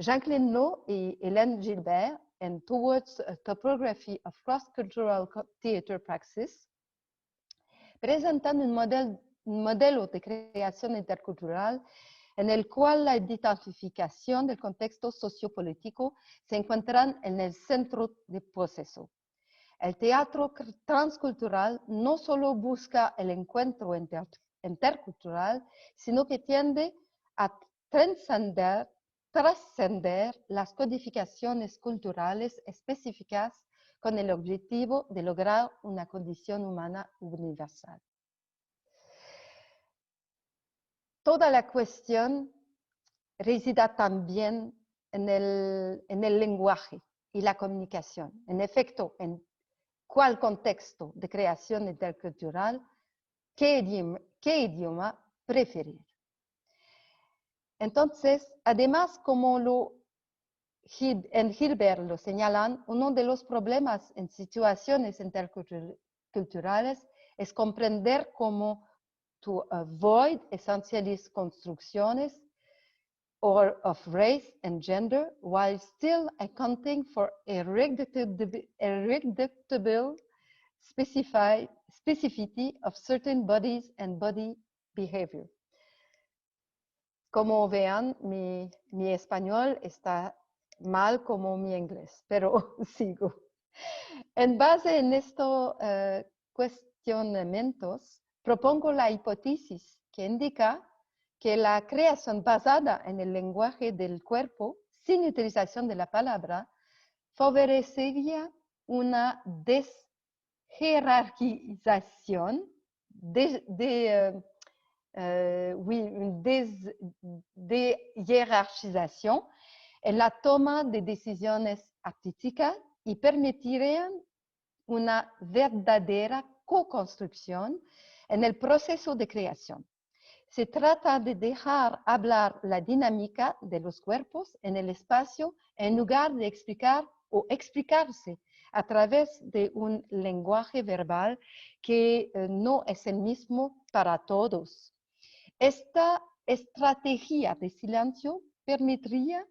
Jacqueline Lowe y Hélène Gilbert, en Towards a Topography of Cross-Cultural Theater Praxis, presentan un modelo de creación intercultural en el cual la identificación del contexto sociopolítico se encuentra en el centro del proceso. El teatro transcultural no solo busca el encuentro intercultural, sino que tiende a trascender las codificaciones culturales específicas con el objetivo de lograr una condición humana universal. Toda la cuestión reside también en el lenguaje y la comunicación. En efecto, en cuál contexto de creación intercultural, qué idioma preferir. Entonces, además, como en Gilbert lo señalan, uno de los problemas en situaciones interculturales es comprender cómo to avoid essentialist construcciones of race and gender while still accounting for a reducible specificity of certain bodies and body behavior. Como vean, mi español está mal como mi inglés, pero sigo. En base en estos cuestionamientos, propongo la hipótesis que indica que la creación basada en el lenguaje del cuerpo, sin utilización de la palabra, favorecería una desjerarquización, hierarquización en la toma de decisiones artísticas y permitirían una verdadera co-construcción en el proceso de creación. Se trata de dejar hablar la dinámica de los cuerpos en el espacio en lugar de explicar o explicarse a través de un lenguaje verbal que no es el mismo para todos. Esta estrategia de silencio permitiría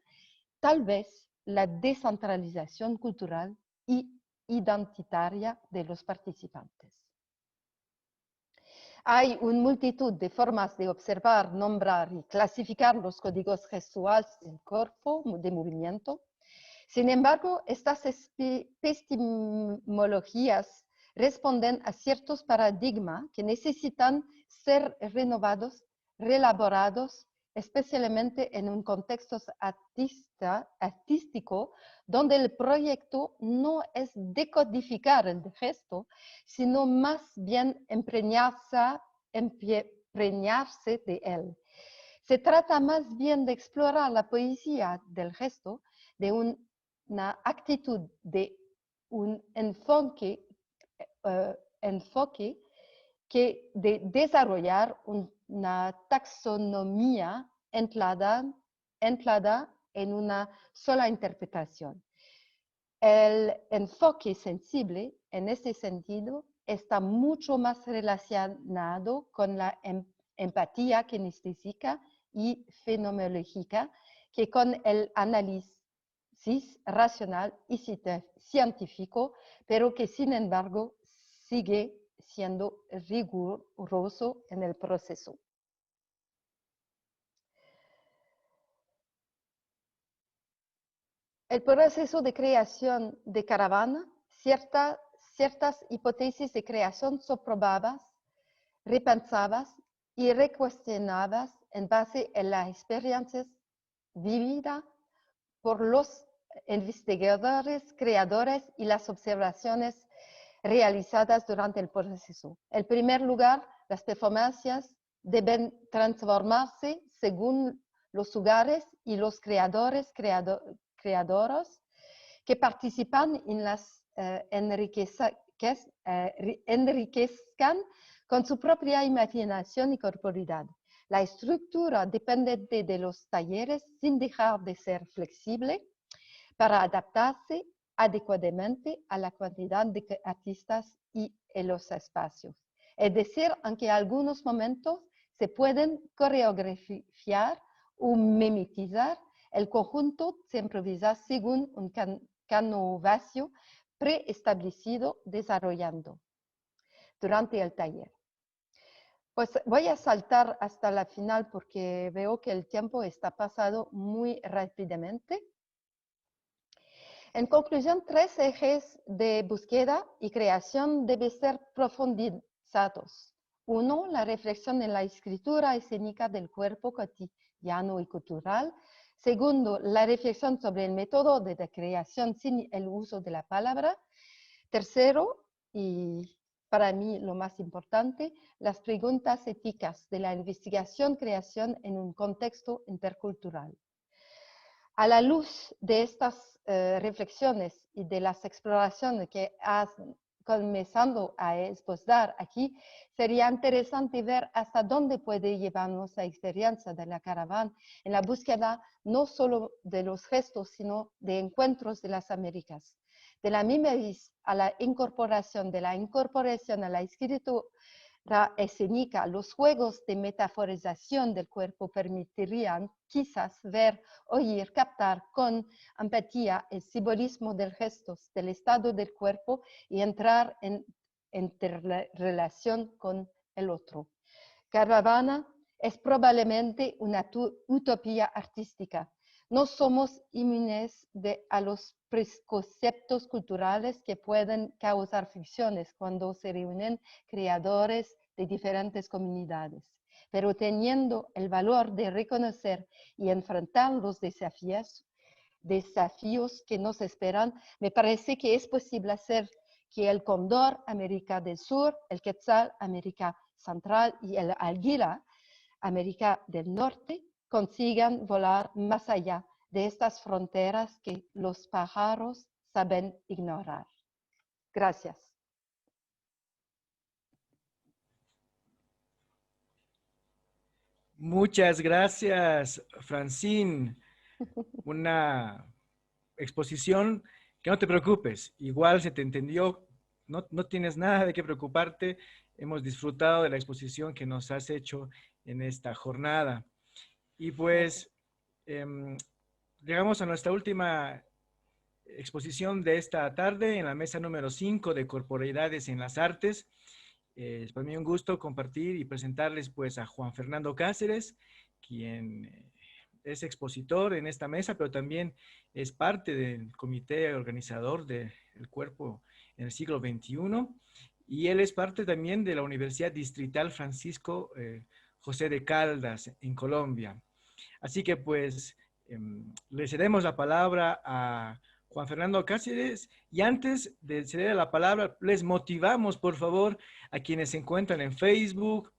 tal vez la descentralización cultural y identitaria de los participantes. Hay una multitud de formas de observar, nombrar y clasificar los códigos gestuales del cuerpo, de movimiento. Sin embargo, estas epistemologías responden a ciertos paradigmas que necesitan ser renovados, reelaborados, especialmente en un contexto artístico, donde el proyecto no es decodificar el gesto, sino más bien empreñarse de él. Se trata más bien de explorar la poesía del gesto, de una actitud, de un enfoque que de desarrollar una taxonomía anclada en una sola interpretación. El enfoque sensible, en ese sentido, está mucho más relacionado con la empatía kinestésica y fenomenológica que con el análisis racional y científico, pero que sin embargo sigue siendo riguroso en el proceso. El proceso de creación de caravana, ciertas hipótesis de creación son probadas, repensadas y recuestionadas en base a las experiencias vividas por los investigadores, creadores y las observaciones realizadas durante el proceso. En primer lugar, las performances deben transformarse según los lugares y los creadores que participan en las enriquezcan con su propia imaginación y corporalidad. La estructura depende de los talleres sin dejar de ser flexible para adaptarse adecuadamente a la cantidad de artistas y en los espacios. Es decir, aunque en algunos momentos se pueden coreografiar o mimetizar, el conjunto se improvisa según un canovaccio preestablecido desarrollando durante el taller. Pues voy a saltar hasta la final porque veo que el tiempo está pasado muy rápidamente. En conclusión, 3 ejes de búsqueda y creación deben ser profundizados. 1. La reflexión en la escritura escénica del cuerpo cotidiano y cultural. 2. La reflexión sobre el método de la creación sin el uso de la palabra. 3. Y para mí lo más importante, las preguntas éticas de la investigación-creación en un contexto intercultural. A la luz de estas reflexiones y de las exploraciones que has comenzado a esbozar aquí, sería interesante ver hasta dónde puede llevarnos la experiencia de la caravana en la búsqueda no solo de los gestos, sino de encuentros de las Américas. De la mimesis a la incorporación, de la incorporación a la escritura escénica, los juegos de metaforización del cuerpo permitirían quizás ver, oír, captar con empatía el simbolismo del gesto, del estado del cuerpo y entrar en interrelación con el otro. Caravana es probablemente una utopía artística. No somos inmunes a los preconceptos culturales que pueden causar fricciones cuando se reúnen creadores de diferentes comunidades. Pero teniendo el valor de reconocer y enfrentar los desafíos que nos esperan, me parece que es posible hacer que el cóndor América del Sur, el quetzal América Central y el águila América del Norte consigan volar más allá de estas fronteras que los pájaros saben ignorar. Gracias. Muchas gracias, Francine. Una exposición que no te preocupes, igual se te entendió, no tienes nada de qué preocuparte. Hemos disfrutado de la exposición que nos has hecho en esta jornada. Y pues llegamos a nuestra última exposición de esta tarde en la mesa número 5 de Corporeidades en las Artes. Es para mí un gusto compartir y presentarles pues a Juan Fernando Cáceres, quien es expositor en esta mesa, pero también es parte del comité organizador del cuerpo en el siglo XXI. Y él es parte también de la Universidad Distrital Francisco José de Caldas en Colombia. Así que pues le cedemos la palabra a Juan Fernando Cáceres, y antes de ceder la palabra, les motivamos, por favor, a quienes se encuentran en Facebook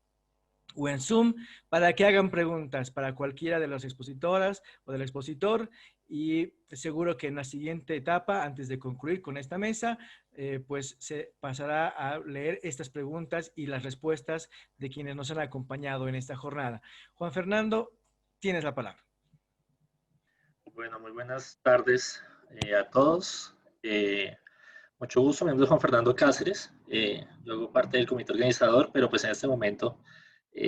o en Zoom, para que hagan preguntas para cualquiera de las expositoras o del expositor, y seguro que en la siguiente etapa, antes de concluir con esta mesa, pues se pasará a leer estas preguntas y las respuestas de quienes nos han acompañado en esta jornada. Juan Fernando, tienes la palabra. Bueno, muy buenas tardes a todos. Mucho gusto, mi nombre es Juan Fernando Cáceres. Yo hago parte del comité organizador, pero pues en este momento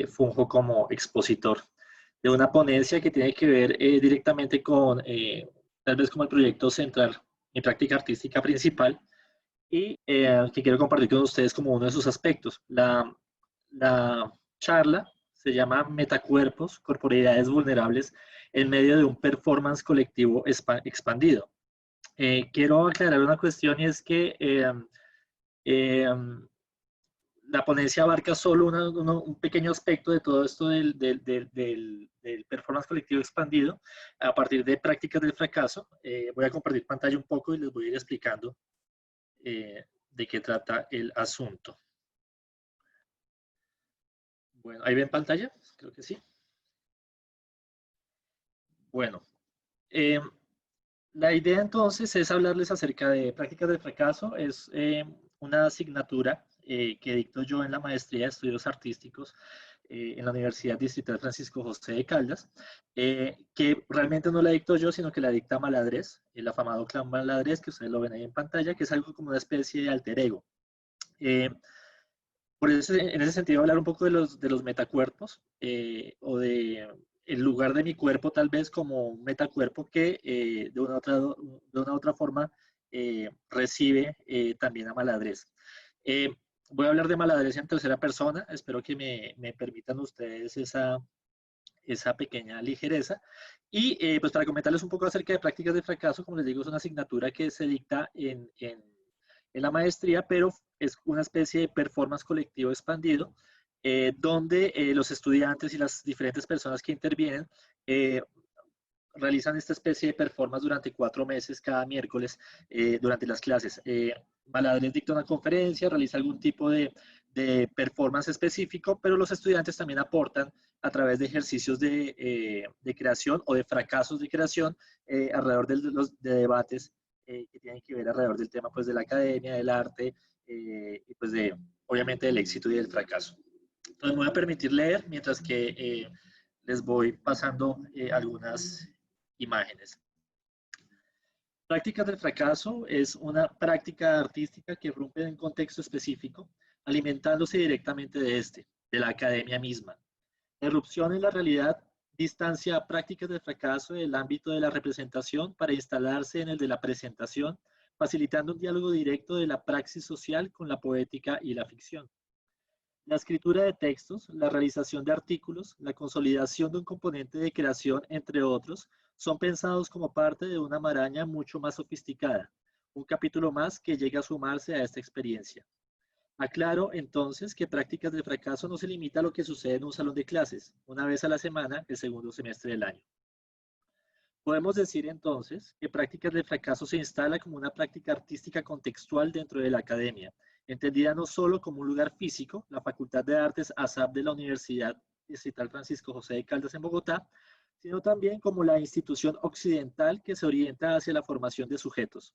funjo como expositor de una ponencia que tiene que ver directamente con, tal vez como el proyecto central, mi práctica artística principal, y que quiero compartir con ustedes como uno de sus aspectos. La charla se llama Metacuerpos, corporeidades vulnerables en medio de un performance colectivo expandido. Quiero aclarar una cuestión, y es que la ponencia abarca solo un pequeño aspecto de todo esto del performance colectivo expandido a partir de prácticas del fracaso. Voy a compartir pantalla un poco y les voy a ir explicando de qué trata el asunto. Bueno, ¿ahí ven pantalla? Creo que sí. Bueno, la idea entonces es hablarles acerca de prácticas del fracaso. Es una asignatura que dicto yo en la maestría de estudios artísticos en la Universidad Distrital Francisco José de Caldas, que realmente no la dicto yo, sino que la dicta Maladrés, el afamado clan Maladrés, que ustedes lo ven ahí en pantalla, que es algo como una especie de alter ego. Por eso, en ese sentido, hablar un poco de los metacuerpos, o de el lugar de mi cuerpo tal vez como un metacuerpo que de una u otra forma recibe también a Maladrés. Voy a hablar de Maladrés en tercera persona, espero que me permitan ustedes esa pequeña ligereza. Y pues para comentarles un poco acerca de prácticas de fracaso, como les digo, es una asignatura que se dicta en la maestría, pero es una especie de performance colectivo expandido, donde los estudiantes y las diferentes personas que intervienen realizan esta especie de performance durante 4 meses, cada miércoles, durante las clases. Maladrés dicta una conferencia, realiza algún tipo de performance específico, pero los estudiantes también aportan a través de ejercicios de creación o de fracasos de creación alrededor de debates que tienen que ver alrededor del tema pues, de la academia, del arte, y pues obviamente del éxito y del fracaso. Entonces me voy a permitir leer mientras que les voy pasando algunas imágenes. Prácticas del fracaso es una práctica artística que rompe en un contexto específico, alimentándose directamente de la academia misma. La irrupción en la realidad distancia a prácticas del fracaso del ámbito de la representación para instalarse en el de la presentación, facilitando un diálogo directo de la praxis social con la poética y la ficción. La escritura de textos, la realización de artículos, la consolidación de un componente de creación, entre otros, son pensados como parte de una maraña mucho más sofisticada, un capítulo más que llega a sumarse a esta experiencia. Aclaro entonces que prácticas de fracaso no se limita a lo que sucede en un salón de clases, una vez a la semana, el segundo semestre del año. Podemos decir entonces que prácticas de fracaso se instala como una práctica artística contextual dentro de la academia, entendida no solo como un lugar físico, la Facultad de Artes ASAP de la Universidad Distrital Francisco José de Caldas en Bogotá, sino también como la institución occidental que se orienta hacia la formación de sujetos.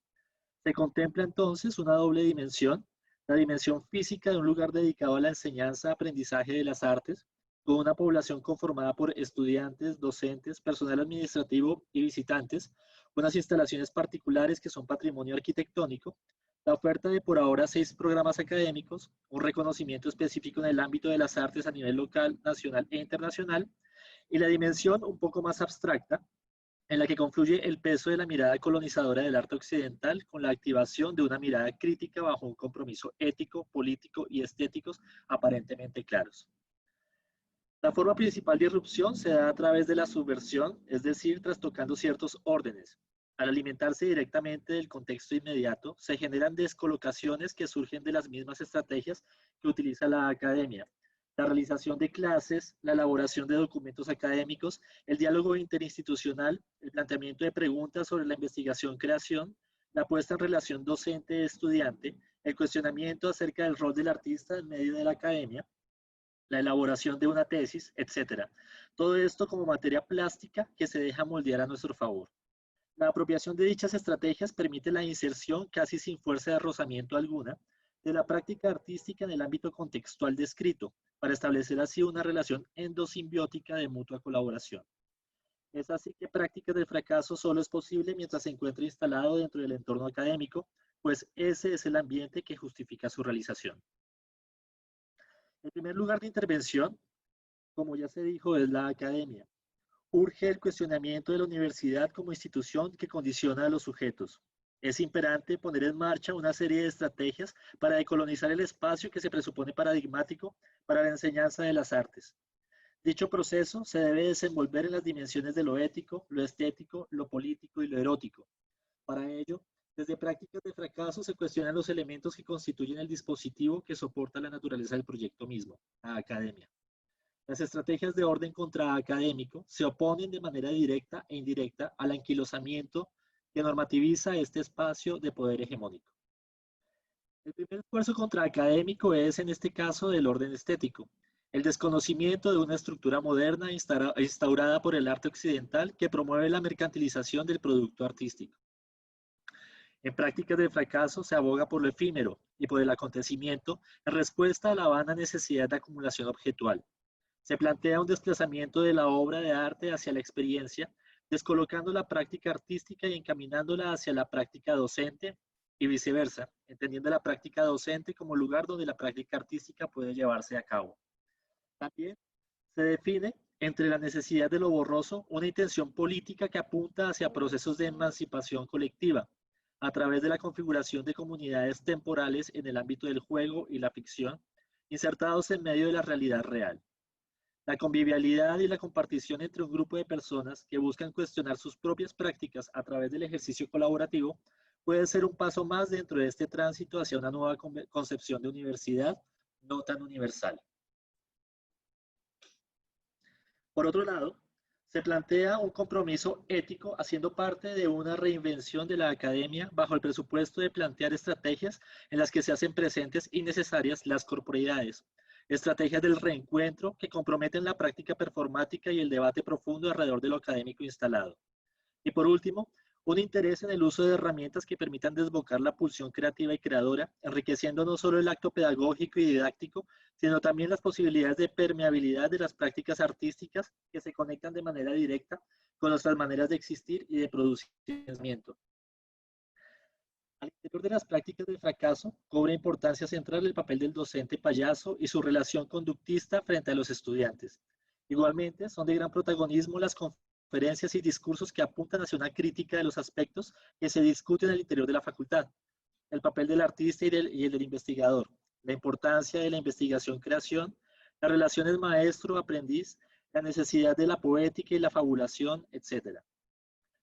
Se contempla entonces una doble dimensión, la dimensión física de un lugar dedicado a la enseñanza, aprendizaje de las artes, con una población conformada por estudiantes, docentes, personal administrativo y visitantes, unas instalaciones particulares que son patrimonio arquitectónico, la oferta de por ahora 6 programas académicos, un reconocimiento específico en el ámbito de las artes a nivel local, nacional e internacional, y la dimensión un poco más abstracta, en la que confluye el peso de la mirada colonizadora del arte occidental con la activación de una mirada crítica bajo un compromiso ético, político y estéticos aparentemente claros. La forma principal de irrupción se da a través de la subversión, es decir, trastocando ciertos órdenes. Al alimentarse directamente del contexto inmediato, se generan descolocaciones que surgen de las mismas estrategias que utiliza la academia. La realización de clases, la elaboración de documentos académicos, el diálogo interinstitucional, el planteamiento de preguntas sobre la investigación-creación, la puesta en relación docente-estudiante, el cuestionamiento acerca del rol del artista en medio de la academia, la elaboración de una tesis, etc. Todo esto como materia plástica que se deja moldear a nuestro favor. La apropiación de dichas estrategias permite la inserción casi sin fuerza de rozamiento alguna de la práctica artística en el ámbito contextual descrito, para establecer así una relación endosimbiótica de mutua colaboración. Es así que prácticas del fracaso solo es posible mientras se encuentre instalado dentro del entorno académico, pues ese es el ambiente que justifica su realización. El primer lugar de intervención, como ya se dijo, es la academia. Urge el cuestionamiento de la universidad como institución que condiciona a los sujetos. Es imperante poner en marcha una serie de estrategias para decolonizar el espacio que se presupone paradigmático para la enseñanza de las artes. Dicho proceso se debe desenvolver en las dimensiones de lo ético, lo estético, lo político y lo erótico. Para ello, desde prácticas de fracaso se cuestionan los elementos que constituyen el dispositivo que soporta la naturaleza del proyecto mismo, la academia. Las estrategias de orden contraacadémico se oponen de manera directa e indirecta al anquilosamiento que normativiza este espacio de poder hegemónico. El primer esfuerzo contraacadémico es, en este caso, del orden estético, el desconocimiento de una estructura moderna instaurada por el arte occidental que promueve la mercantilización del producto artístico. En prácticas de fracaso se aboga por lo efímero y por el acontecimiento en respuesta a la vana necesidad de acumulación objetual. Se plantea un desplazamiento de la obra de arte hacia la experiencia, descolocando la práctica artística y encaminándola hacia la práctica docente y viceversa, entendiendo la práctica docente como lugar donde la práctica artística puede llevarse a cabo. También se define entre la necesidad de lo borroso una intención política que apunta hacia procesos de emancipación colectiva, a través de la configuración de comunidades temporales en el ámbito del juego y la ficción, insertados en medio de la realidad real. La convivialidad y la compartición entre un grupo de personas que buscan cuestionar sus propias prácticas a través del ejercicio colaborativo puede ser un paso más dentro de este tránsito hacia una nueva concepción de universidad no tan universal. Por otro lado, se plantea un compromiso ético haciendo parte de una reinvención de la academia bajo el presupuesto de plantear estrategias en las que se hacen presentes y necesarias las corporeidades, estrategias del reencuentro que comprometen la práctica performática y el debate profundo alrededor de lo académico instalado. Y por último, un interés en el uso de herramientas que permitan desbocar la pulsión creativa y creadora, enriqueciendo no solo el acto pedagógico y didáctico, sino también las posibilidades de permeabilidad de las prácticas artísticas que se conectan de manera directa con nuestras maneras de existir y de producir conocimiento. Al interior de las prácticas del fracaso, cobra importancia central el papel del docente payaso y su relación conductista frente a los estudiantes. Igualmente, son de gran protagonismo las conferencias y discursos que apuntan hacia una crítica de los aspectos que se discuten al interior de la facultad, el papel del artista y el del investigador, la importancia de la investigación-creación, las relaciones maestro-aprendiz, la necesidad de la poética y la fabulación, etc.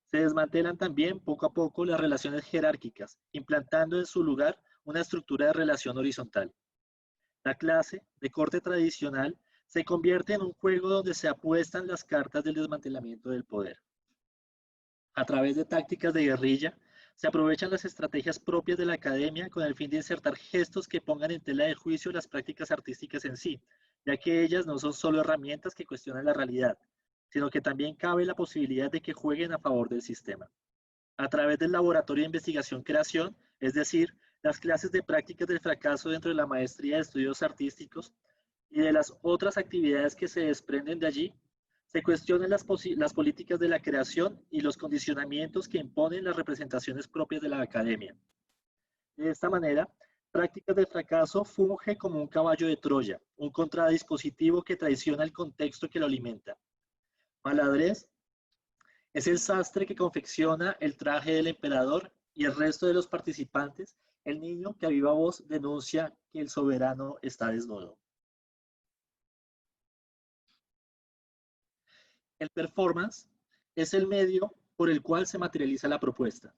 Se desmantelan también poco a poco las relaciones jerárquicas, implantando en su lugar una estructura de relación horizontal. La clase, de corte tradicional, se convierte en un juego donde se apuestan las cartas del desmantelamiento del poder. A través de tácticas de guerrilla, se aprovechan las estrategias propias de la academia con el fin de insertar gestos que pongan en tela de juicio las prácticas artísticas en sí, ya que ellas no son solo herramientas que cuestionan la realidad, sino que también cabe la posibilidad de que jueguen a favor del sistema. A través del laboratorio de investigación-creación, es decir, las clases de prácticas del fracaso dentro de la maestría de estudios artísticos y de las otras actividades que se desprenden de allí, se cuestionan las políticas de la creación y los condicionamientos que imponen las representaciones propias de la academia. De esta manera, prácticas del fracaso funge como un caballo de Troya, un contradispositivo que traiciona el contexto que lo alimenta. Maladrés es el sastre que confecciona el traje del emperador y el resto de los participantes, el niño que a viva voz denuncia que el soberano está desnudo. El performance es el medio por el cual se materializa la propuesta.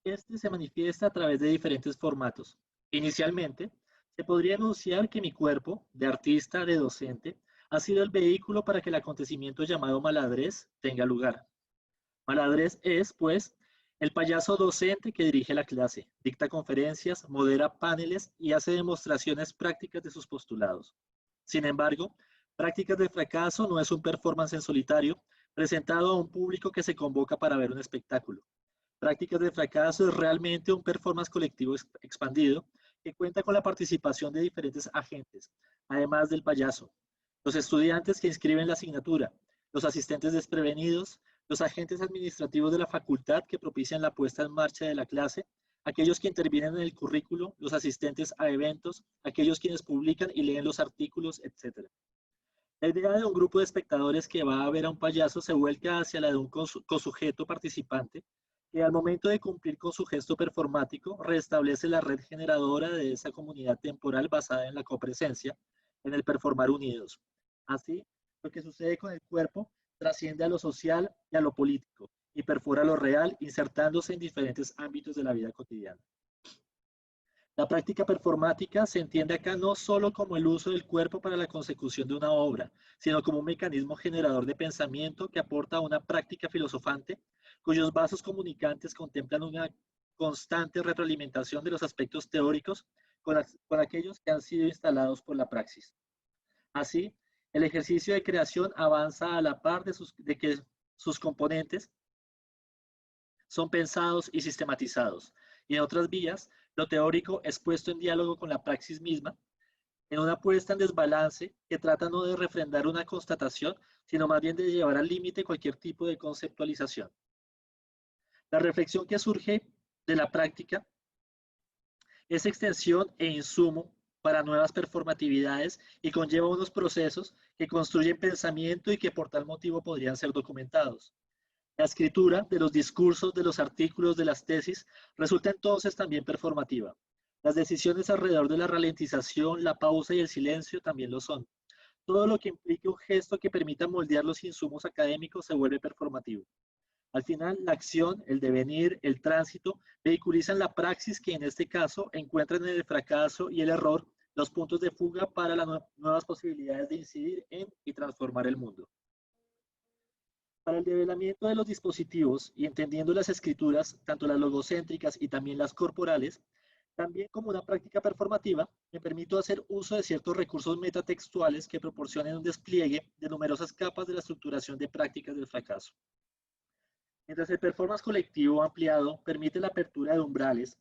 Este se manifiesta a través de diferentes formatos. Inicialmente, se podría enunciar que mi cuerpo, de artista, de docente, ha sido el vehículo para que el acontecimiento llamado maladrez tenga lugar. Maladrez es, pues, el payaso docente que dirige la clase, dicta conferencias, modera paneles y hace demostraciones prácticas de sus postulados. Sin embargo, Prácticas de fracaso no es un performance en solitario presentado a un público que se convoca para ver un espectáculo. Prácticas de fracaso es realmente un performance colectivo expandido que cuenta con la participación de diferentes agentes, además del payaso, los estudiantes que inscriben la asignatura, los asistentes desprevenidos, los agentes administrativos de la facultad que propician la puesta en marcha de la clase, aquellos que intervienen en el currículo, los asistentes a eventos, aquellos quienes publican y leen los artículos, etc. La idea de un grupo de espectadores que va a ver a un payaso se vuelca hacia la de un cosujeto participante que al momento de cumplir con su gesto performático restablece la red generadora de esa comunidad temporal basada en la copresencia, en el performar unidos. Así, lo que sucede con el cuerpo trasciende a lo social y a lo político y perfora lo real, insertándose en diferentes ámbitos de la vida cotidiana. La práctica performática se entiende acá no solo como el uso del cuerpo para la consecución de una obra, sino como un mecanismo generador de pensamiento que aporta a una práctica filosofante, cuyos vasos comunicantes contemplan una constante retroalimentación de los aspectos teóricos con aquellos que han sido instalados por la praxis. Así, el ejercicio de creación avanza a la par de que sus componentes son pensados y sistematizados, y en otras vías, lo teórico es puesto en diálogo con la praxis misma, en una puesta en desbalance que trata no de refrendar una constatación, sino más bien de llevar al límite cualquier tipo de conceptualización. La reflexión que surge de la práctica es extensión e insumo para nuevas performatividades y conlleva unos procesos que construyen pensamiento y que por tal motivo podrían ser documentados. La escritura de los discursos, de los artículos, de las tesis, resulta entonces también performativa. Las decisiones alrededor de la ralentización, la pausa y el silencio también lo son. Todo lo que implique un gesto que permita moldear los insumos académicos se vuelve performativo. Al final, la acción, el devenir, el tránsito, vehiculizan la praxis que en este caso encuentran en el fracaso y el error los puntos de fuga para las nuevas posibilidades de incidir en y transformar el mundo. Para el develamiento de los dispositivos y entendiendo las escrituras, tanto las logocéntricas y también las corporales, también como una práctica performativa, me permito hacer uso de ciertos recursos metatextuales que proporcionen un despliegue de numerosas capas de la estructuración de prácticas del fracaso. Mientras el performance colectivo ampliado permite la apertura de umbrales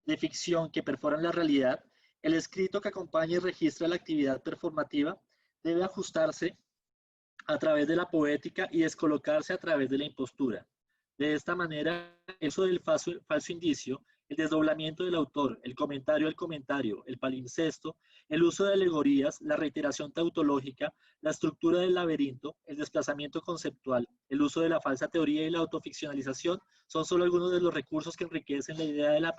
de ficción que perforan la realidad, el escrito que acompaña y registra la actividad performativa debe ajustarse a través de la poética y descolocarse a través de la impostura. De esta manera, el uso del falso indicio, el desdoblamiento del autor, el comentario al comentario, el palimpsesto, el uso de alegorías, la reiteración tautológica, la estructura del laberinto, el desplazamiento conceptual, el uso de la falsa teoría y la autoficcionalización son solo algunos de los recursos que enriquecen la idea de la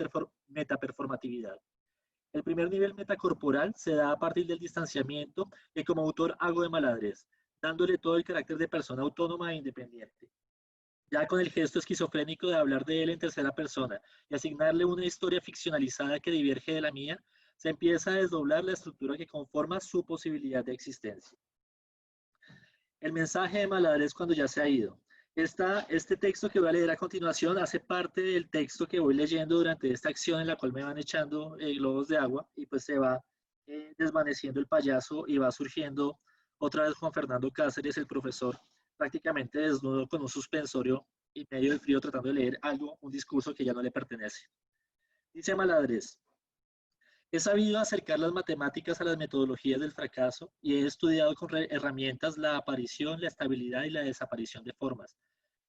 metaperformatividad. El primer nivel metacorporal se da a partir del distanciamiento que como autor hago de Maladrez, dándole todo el carácter de persona autónoma e independiente. Ya con el gesto esquizofrénico de hablar de él en tercera persona y asignarle una historia ficcionalizada que diverge de la mía, se empieza a desdoblar la estructura que conforma su posibilidad de existencia. El mensaje de Maladrez cuando ya se ha ido. Este texto que voy a leer a continuación hace parte del texto que voy leyendo durante esta acción en la cual me van echando globos de agua y pues se va desvaneciendo el payaso y va surgiendo otra vez Juan Fernando Cáceres, el profesor, prácticamente desnudo con un suspensorio y medio de frío tratando de leer algo, un discurso que ya no le pertenece. Dice Maladrez: he sabido acercar las matemáticas a las metodologías del fracaso y he estudiado con herramientas la aparición, la estabilidad y la desaparición de formas.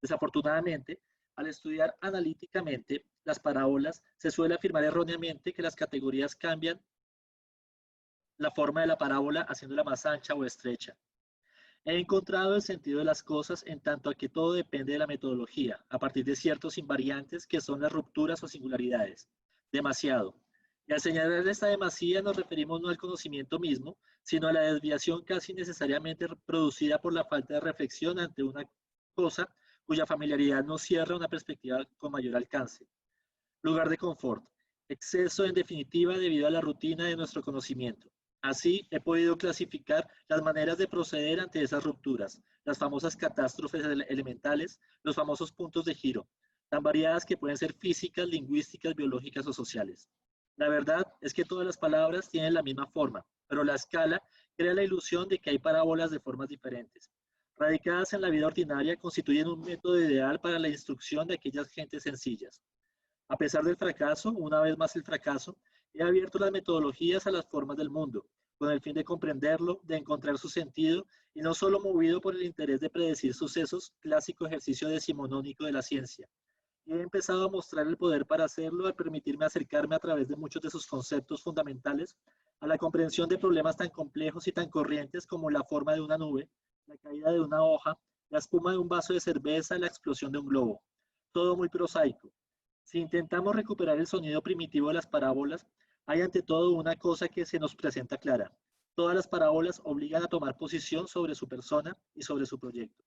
Desafortunadamente, al estudiar analíticamente las parábolas, se suele afirmar erróneamente que las categorías cambian la forma de la parábola haciéndola más ancha o estrecha. He encontrado el sentido de las cosas en tanto a que todo depende de la metodología, a partir de ciertos invariantes que son las rupturas o singularidades. Demasiado. Y al señalar esta demasía nos referimos no al conocimiento mismo, sino a la desviación casi necesariamente producida por la falta de reflexión ante una cosa cuya familiaridad nos cierra una perspectiva con mayor alcance. Lugar de confort. Exceso, en definitiva, debido a la rutina de nuestro conocimiento. Así, he podido clasificar las maneras de proceder ante esas rupturas, las famosas catástrofes elementales, los famosos puntos de giro, tan variadas que pueden ser físicas, lingüísticas, biológicas o sociales. La verdad es que todas las palabras tienen la misma forma, pero la escala crea la ilusión de que hay parábolas de formas diferentes. Radicadas en la vida ordinaria, constituyen un método ideal para la instrucción de aquellas gentes sencillas. A pesar del fracaso, una vez más el fracaso, he abierto las metodologías a las formas del mundo, con el fin de comprenderlo, de encontrar su sentido, y no solo movido por el interés de predecir sucesos, clásico ejercicio decimonónico de la ciencia. Y he empezado a mostrar el poder para hacerlo al permitirme acercarme a través de muchos de sus conceptos fundamentales a la comprensión de problemas tan complejos y tan corrientes como la forma de una nube, la caída de una hoja, la espuma de un vaso de cerveza, la explosión de un globo. Todo muy prosaico. Si intentamos recuperar el sonido primitivo de las parábolas, hay ante todo una cosa que se nos presenta clara. Todas las parábolas obligan a tomar posición sobre su persona y sobre su proyecto,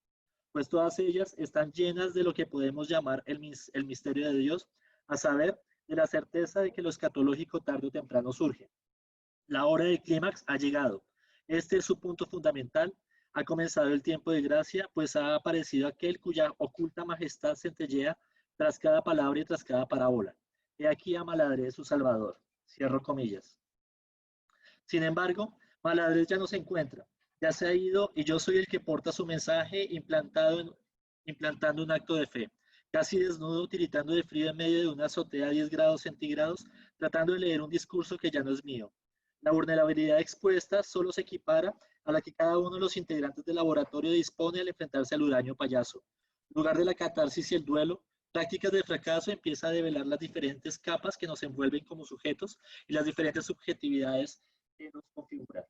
pues todas ellas están llenas de lo que podemos llamar el misterio de Dios, a saber, de la certeza de que lo escatológico tarde o temprano surge. La hora del clímax ha llegado. Este es su punto fundamental. Ha comenzado el tiempo de gracia, pues ha aparecido aquel cuya oculta majestad centellea tras cada palabra y tras cada parábola. He aquí a Maladrés, su Salvador. Cierro comillas. Sin embargo, Maladrés ya no se encuentra. Ya se ha ido y yo soy el que porta su mensaje implantando un acto de fe. Casi desnudo, tiritando de frío en medio de una azotea a 10 grados centígrados, tratando de leer un discurso que ya no es mío. La vulnerabilidad expuesta solo se equipara a la que cada uno de los integrantes del laboratorio dispone al enfrentarse al huraño payaso. En lugar de la catarsis y el duelo, prácticas de fracaso empieza a develar las diferentes capas que nos envuelven como sujetos y las diferentes subjetividades que nos configuran.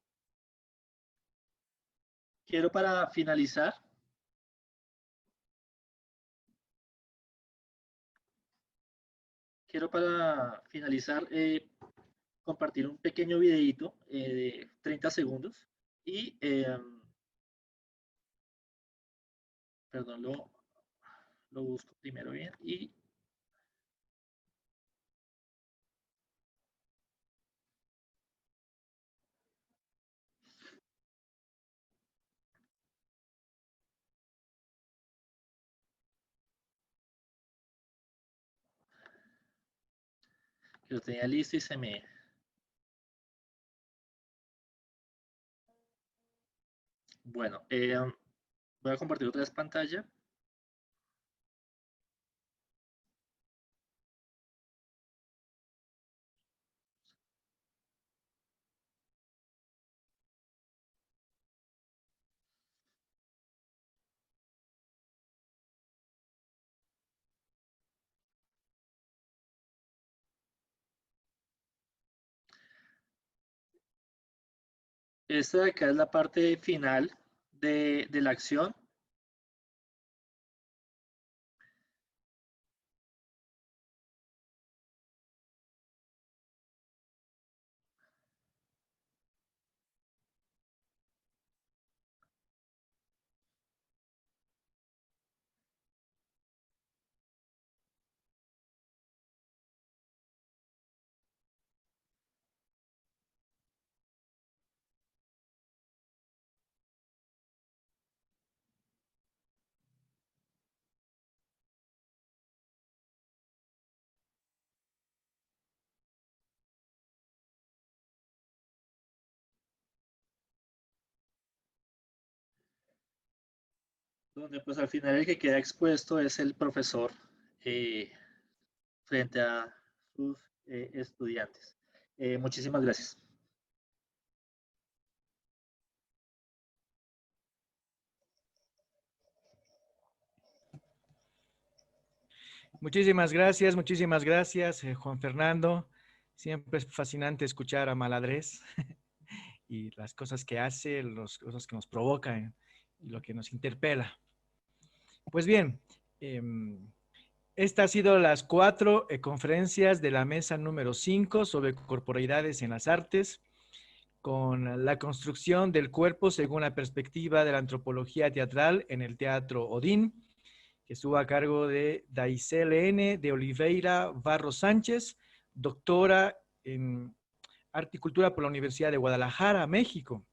Quiero para finalizar compartir un pequeño videito de 30 segundos y, perdón, lo busco primero bien y lo tenía listo y se me... Bueno, voy a compartir otra vez pantalla. Esta de acá es la parte final de la acción. Donde pues al final el que queda expuesto es el profesor frente a sus estudiantes. Muchísimas gracias. Muchísimas gracias, Juan Fernando. Siempre es fascinante escuchar a Maladrés y las cosas que hace, las cosas que nos provocan y lo que nos interpela. Pues bien, Esta ha sido las 4 conferencias de la mesa número 5 sobre corporalidades en las artes, con la construcción del cuerpo según la perspectiva de la antropología teatral en el Teatro Odín, que estuvo a cargo de Daisele N. de Oliveira Barros Sánchez, doctora en Arte y Cultura por la Universidad de Guadalajara, México.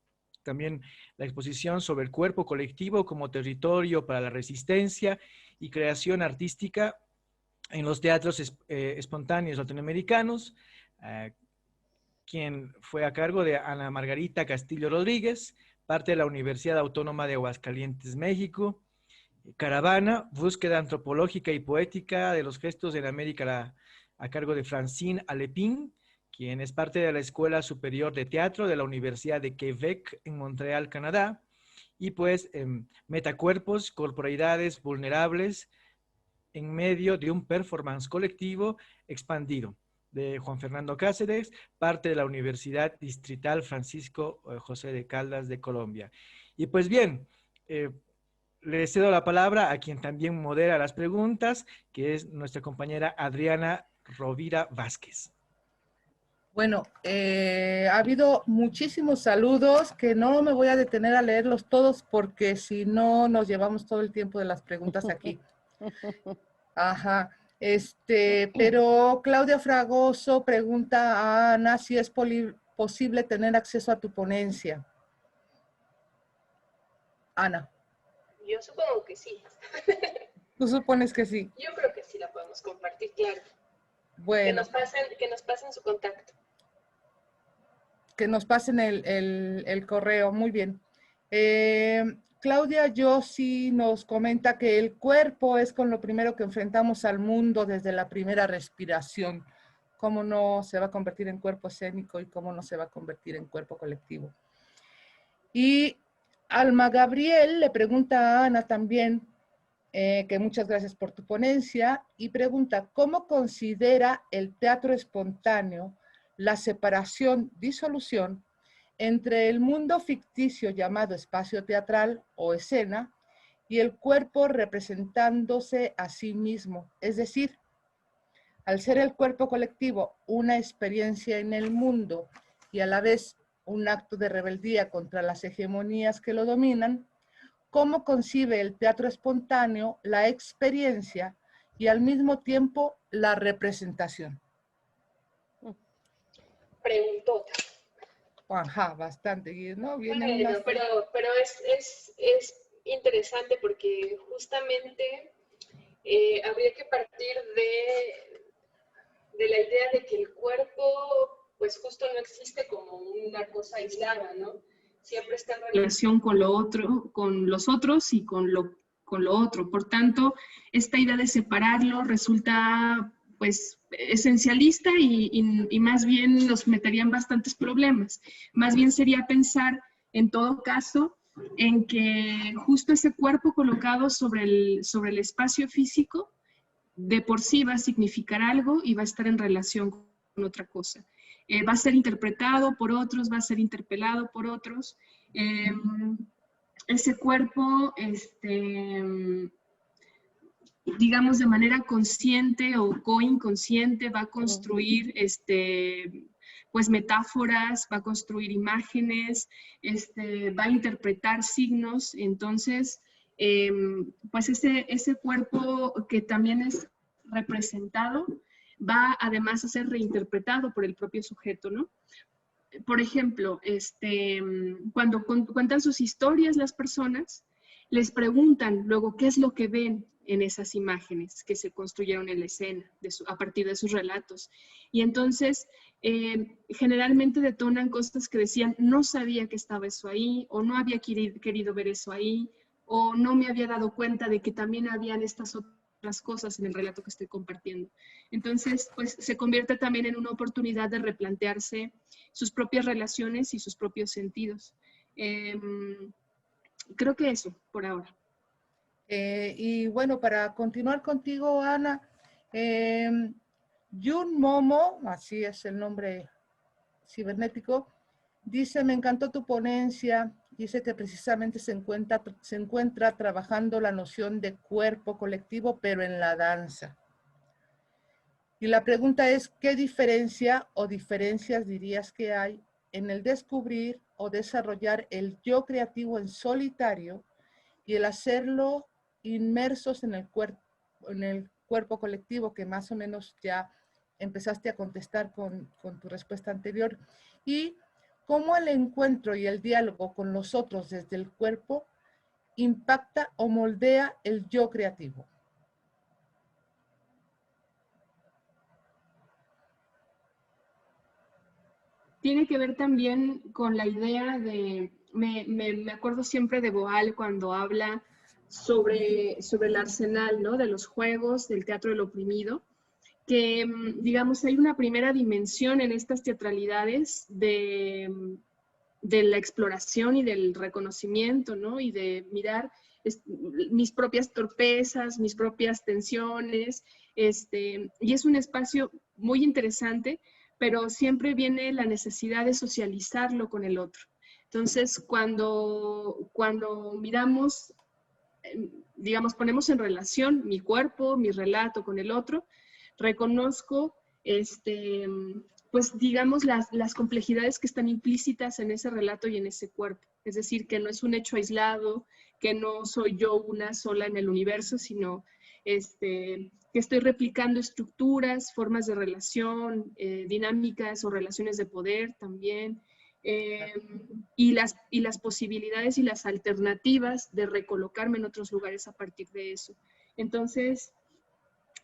También la exposición sobre el cuerpo colectivo como territorio para la resistencia y creación artística en los teatros espontáneos latinoamericanos, quien fue a cargo de Ana Margarita Castillo Rodríguez, parte de la Universidad Autónoma de Aguascalientes, México. Caravana, búsqueda antropológica y poética de los gestos en América, a cargo de Francine Alepin, quien es parte de la Escuela Superior de Teatro de la Universidad de Quebec en Montreal, Canadá. Y pues Metacuerpos, corporalidades vulnerables en medio de un performance colectivo expandido, de Juan Fernando Cáceres, parte de la Universidad Distrital Francisco José de Caldas de Colombia. Y pues bien, le cedo la palabra a quien también modera las preguntas, que es nuestra compañera Adriana Rovira Vázquez. Bueno, ha habido muchísimos saludos que no me voy a detener a leerlos todos porque si no nos llevamos todo el tiempo de las preguntas aquí. Ajá. Pero Claudia Fragoso pregunta a Ana si es posible tener acceso a tu ponencia. Ana. Yo supongo que sí. ¿Tú supones que sí? Yo creo que sí la podemos compartir, claro. Bueno. Que nos pasen su contacto. Que nos pasen el correo, muy bien. Claudia Yossi nos comenta que el cuerpo es con lo primero que enfrentamos al mundo desde la primera respiración. Cómo no se va a convertir en cuerpo escénico y cómo no se va a convertir en cuerpo colectivo. Y Alma Gabriel le pregunta a Ana también, que muchas gracias por tu ponencia, y pregunta, ¿cómo considera el teatro espontáneo la separación, disolución, entre el mundo ficticio llamado espacio teatral o escena y el cuerpo representándose a sí mismo? Es decir, al ser el cuerpo colectivo una experiencia en el mundo y a la vez un acto de rebeldía contra las hegemonías que lo dominan, ¿cómo concibe el teatro espontáneo la experiencia y al mismo tiempo la representación? Preguntota. Ajá, bastante. ¿No? Bueno, pero es interesante porque justamente habría que partir de la idea de que el cuerpo, pues justo no existe como una cosa aislada, ¿no? Siempre está en relación con lo otro, con los otros y con lo otro. Por tanto, esta idea de separarlo resulta pues esencialista y más bien nos metería en bastantes problemas. Más bien sería pensar, en todo caso, en que justo ese cuerpo colocado sobre el espacio físico, de por sí va a significar algo y va a estar en relación con otra cosa. Va a ser interpretado por otros, va a ser interpelado por otros. Ese cuerpo, digamos, de manera consciente o co-inconsciente va a construir pues metáforas, va a construir imágenes, va a interpretar signos. Entonces, pues ese cuerpo que también es representado va además a ser reinterpretado por el propio sujeto, ¿no? Por ejemplo, cuando cuentan sus historias las personas, les preguntan luego qué es lo que ven en esas imágenes que se construyeron en la escena a partir de sus relatos. Y entonces, generalmente detonan cosas que decían, no sabía que estaba eso ahí, o no había querido ver eso ahí, o no me había dado cuenta de que también habían estas otras cosas en el relato que estoy compartiendo. Entonces, pues se convierte también en una oportunidad de replantearse sus propias relaciones y sus propios sentidos. Creo que eso, por ahora. Y bueno, para continuar contigo, Ana, Jun Momo, así es el nombre cibernético, dice, me encantó tu ponencia, dice que precisamente se encuentra trabajando la noción de cuerpo colectivo, pero en la danza. Y la pregunta es, ¿qué diferencia o diferencias dirías que hay en el descubrir o desarrollar el yo creativo en solitario y el hacerlo inmersos en el cuerpo colectivo, que más o menos ya empezaste a contestar con tu respuesta anterior? Y cómo el encuentro y el diálogo con los otros desde el cuerpo impacta o moldea el yo creativo. Tiene que ver también con la idea de, me acuerdo siempre de Boal cuando habla sobre el arsenal, ¿no? De los juegos, del teatro del oprimido, que, digamos, hay una primera dimensión en estas teatralidades de la exploración y del reconocimiento, ¿no? Y de mirar mis propias torpezas, mis propias tensiones, y es un espacio muy interesante, pero siempre viene la necesidad de socializarlo con el otro. Entonces, cuando miramos, digamos, ponemos en relación mi cuerpo, mi relato con el otro, reconozco, pues digamos, las complejidades que están implícitas en ese relato y en ese cuerpo. Es decir, que no es un hecho aislado, que no soy yo una sola en el universo, sino que estoy replicando estructuras, formas de relación, dinámicas o relaciones de poder también, y las posibilidades y las alternativas de recolocarme en otros lugares a partir de eso. Entonces,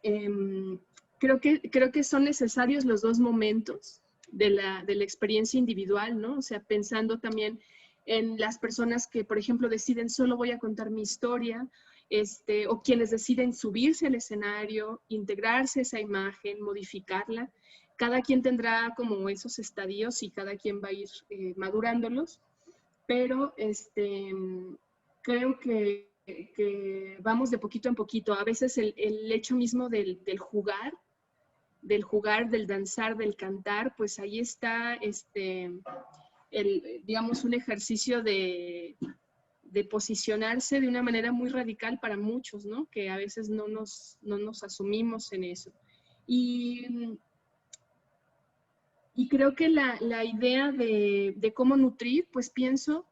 creo que son necesarios los dos momentos de la experiencia individual, ¿no? O sea, pensando también en las personas que, por ejemplo, deciden solo voy a contar mi historia, o quienes deciden subirse al escenario, integrarse a esa imagen, modificarla. Cada quien tendrá como esos estadios y cada quien va a ir madurándolos, pero creo que vamos de poquito en poquito. A veces el hecho mismo del jugar, del danzar, del cantar, pues ahí está digamos, un ejercicio de posicionarse de una manera muy radical para muchos, ¿no? Que a veces no nos asumimos en eso. Y creo que la idea de cómo nutrir, pues pienso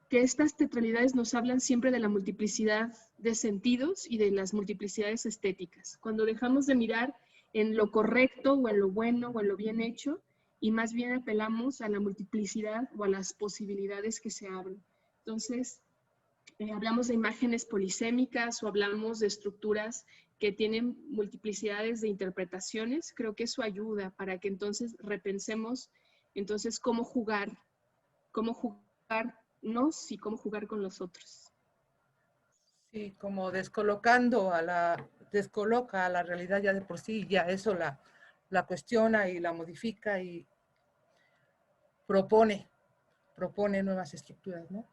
que estas teatralidades nos hablan siempre de la multiplicidad de sentidos y de las multiplicidades estéticas. Cuando dejamos de mirar en lo correcto o en lo bueno o en lo bien hecho y más bien apelamos a la multiplicidad o a las posibilidades que se abren. Entonces, hablamos de imágenes polisémicas o hablamos de estructuras que tienen multiplicidades de interpretaciones. Creo que eso ayuda para que entonces repensemos entonces cómo jugarnos y cómo jugar con los otros. Sí, como descoloca a la realidad ya de por sí, ya eso la cuestiona y la modifica y propone nuevas estructuras, ¿no?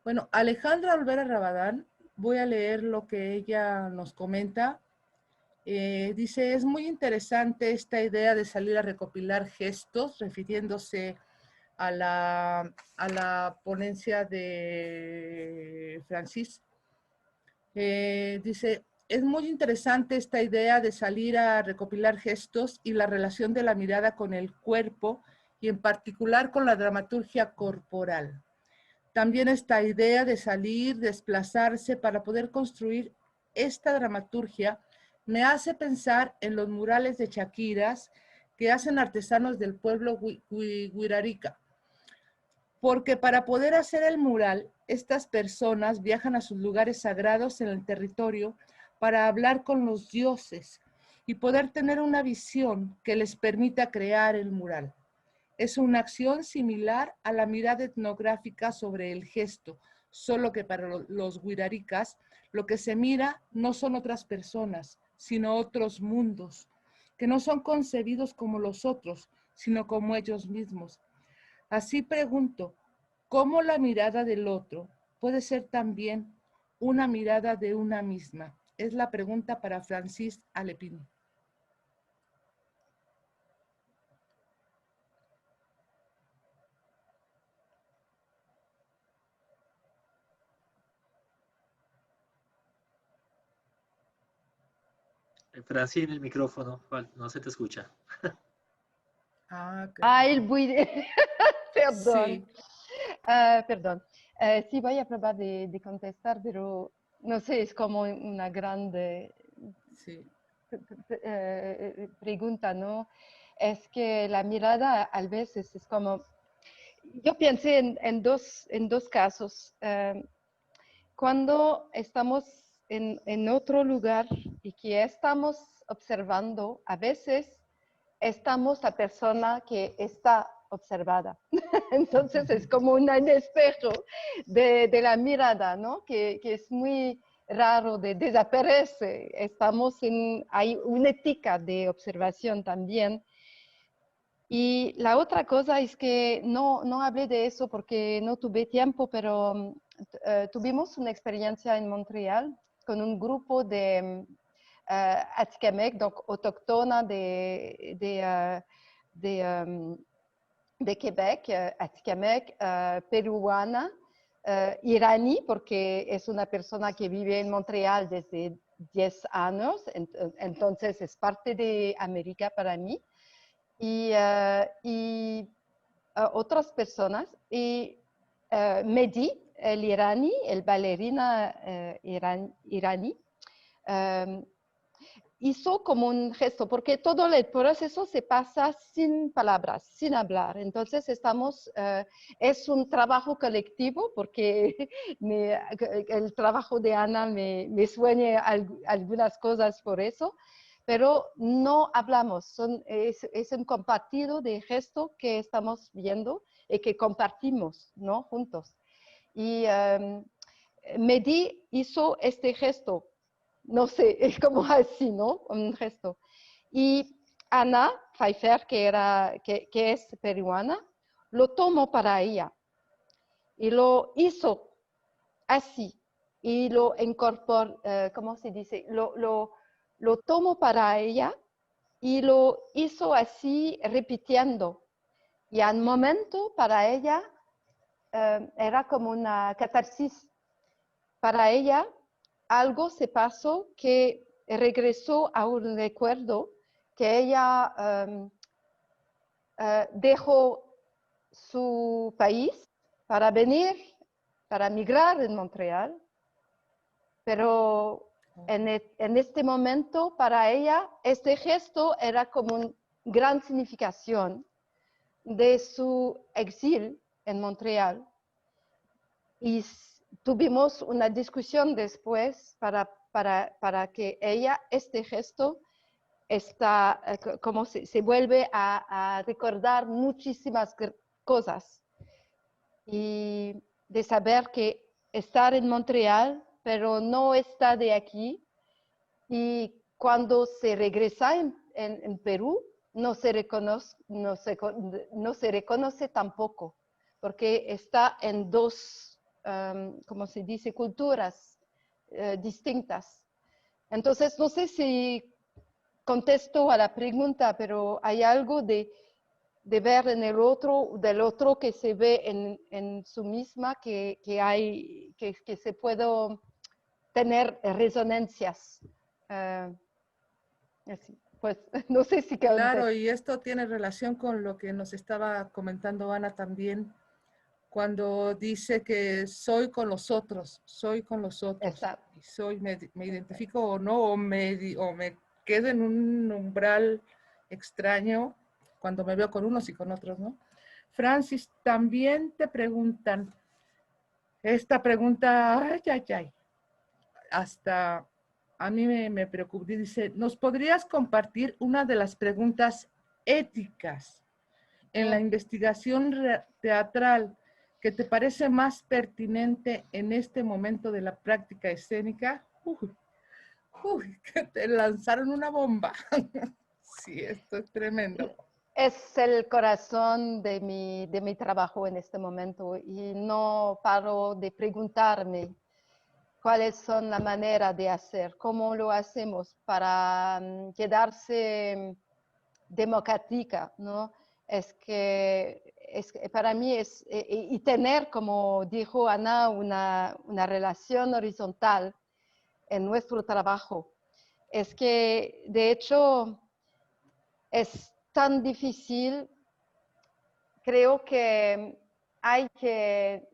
Bueno, Alejandra Olvera Rabadán, voy a leer lo que ella nos comenta. Dice, es muy interesante esta idea de salir a recopilar gestos, refiriéndose a la ponencia de Francis. Dice, es muy interesante esta idea de salir a recopilar gestos y la relación de la mirada con el cuerpo y en particular con la dramaturgia corporal. También esta idea de salir, desplazarse para poder construir esta dramaturgia me hace pensar en los murales de chaquiras que hacen artesanos del pueblo Huirarica. Porque para poder hacer el mural, estas personas viajan a sus lugares sagrados en el territorio para hablar con los dioses y poder tener una visión que les permita crear el mural. Es una acción similar a la mirada etnográfica sobre el gesto, solo que para los huiraricas lo que se mira no son otras personas, sino otros mundos, que no son concebidos como los otros, sino como ellos mismos. Así pregunto, ¿cómo la mirada del otro puede ser también una mirada de una misma? Es la pregunta para Francis Alepini. Francine, el micrófono, no se te escucha. El buitre. Perdón. Sí. Perdón. Sí, voy a probar de contestar, pero no sé, es como una grande Sí. pregunta, ¿no? Es que la mirada a veces es como, yo pensé en dos casos. Cuando estamos en otro lugar y que estamos observando, a veces estamos la persona que está observada. Entonces es como un espejo de la mirada, ¿no? Que es muy raro de desaparece. Hay una ética de observación también. Y la otra cosa es que no hablé de eso porque no tuve tiempo, pero tuvimos una experiencia en Montreal con un grupo de Atikamekw, donc autóctona de Quebec, Atikamekw, peruana, iraní, porque es una persona que vive en Montreal desde 10 años, entonces es parte de América para mí. Y otras personas. Y Mehdi, el iraní, el bailarina iraní, hizo como un gesto, porque todo el proceso se pasa sin palabras, sin hablar. Entonces es un trabajo colectivo, porque el trabajo de Ana me sueña algunas cosas por eso, pero no hablamos, es un compartido de gesto que estamos viendo y que compartimos, ¿no? Juntos. Y Mehdi hizo este gesto, no sé, es como así, ¿no? Un gesto. Y Ana Pfeiffer, que es peruana, lo tomó para ella y lo hizo así y lo incorporó, ¿cómo se dice? Lo tomó para ella y lo hizo así repitiendo. Y al momento para ella era como una catarsis. Para ella algo se pasó que regresó a un recuerdo que ella dejó su país para venir, para migrar en Montreal, pero en este momento para ella este gesto era como una gran significación de su exilio en Montreal. Y tuvimos una discusión después para que ella, este gesto, como se vuelve a recordar muchísimas cosas. Y de saber que estar en Montreal, pero no está de aquí. Y cuando se regresa en Perú, no se reconoce tampoco, porque está en dos, como se dice, culturas distintas. Entonces, no sé si contesto a la pregunta, pero hay algo de ver en el otro, del otro que se ve en su misma, que se puede tener resonancias. Así, pues no sé si Claro, y esto tiene relación con lo que nos estaba comentando Ana también, cuando dice que soy con los otros, soy con los otros. Exacto. Y me identifico o no, o me quedo en un umbral extraño cuando me veo con unos y con otros, ¿no? Francis, también te preguntan, esta pregunta, ay, hasta a mí me preocupó, dice, ¿nos podrías compartir una de las preguntas éticas en la investigación teatral que te parece más pertinente en este momento de la práctica escénica? Que te lanzaron una bomba. Sí, esto es tremendo. Es el corazón de mi trabajo en este momento y no paro de preguntarme cuáles son las maneras de hacer, cómo lo hacemos para quedarse democrática, ¿no? Es que para mí y tener, como dijo Ana, una relación horizontal en nuestro trabajo. es que de hecho es tan difícil. Creo que hay que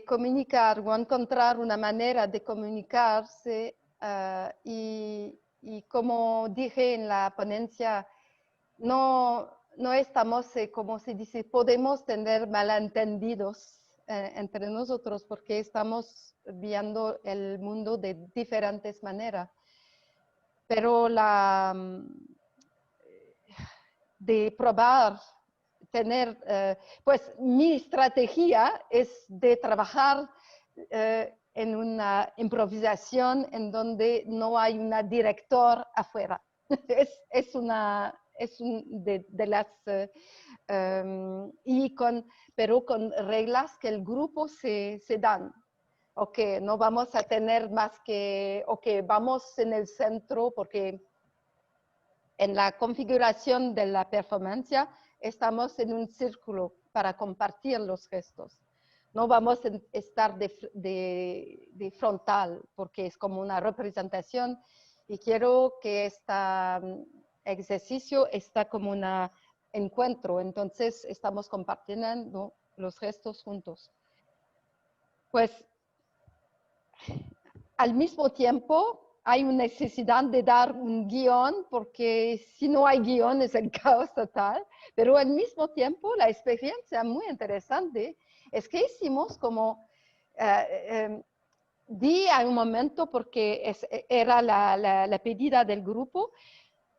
comunicar o encontrar una manera de comunicarse y como dije en la ponencia, no estamos, como se dice, podemos tener malentendidos entre nosotros porque estamos viendo el mundo de diferentes maneras. Pero de probar, tener, pues mi estrategia es de trabajar en una improvisación en donde no hay una director afuera. Es de las, pero con reglas que el grupo se dan. Ok, no vamos a tener más que, ok, vamos en el centro porque en la configuración de la performance estamos en un círculo para compartir los gestos. No vamos a estar de frontal porque es como una representación y quiero que este ejercicio está como un encuentro. Entonces estamos compartiendo los gestos juntos. Pues al mismo tiempo hay una necesidad de dar un guión, porque si no hay guión es el caos total, pero al mismo tiempo la experiencia muy interesante es que hicimos como, di a un momento, porque era la pedida del grupo,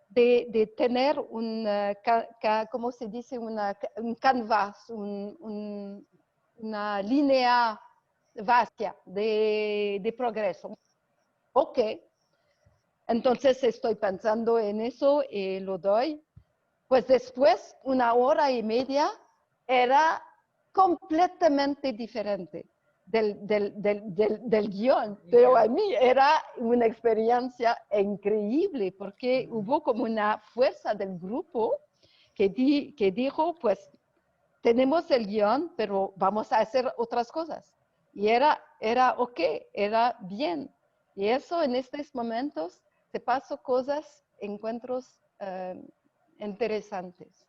de tener ¿cómo se dice? Un canvas, una línea vacía de progreso. Ok, entonces estoy pensando en eso y lo doy. Pues después, 1 hora y media, era completamente diferente del guión. Pero a mí era una experiencia increíble porque hubo como una fuerza del grupo que dijo, pues tenemos el guión, pero vamos a hacer otras cosas. Y era ok, era bien. Y eso en estos momentos te paso cosas, encuentros interesantes.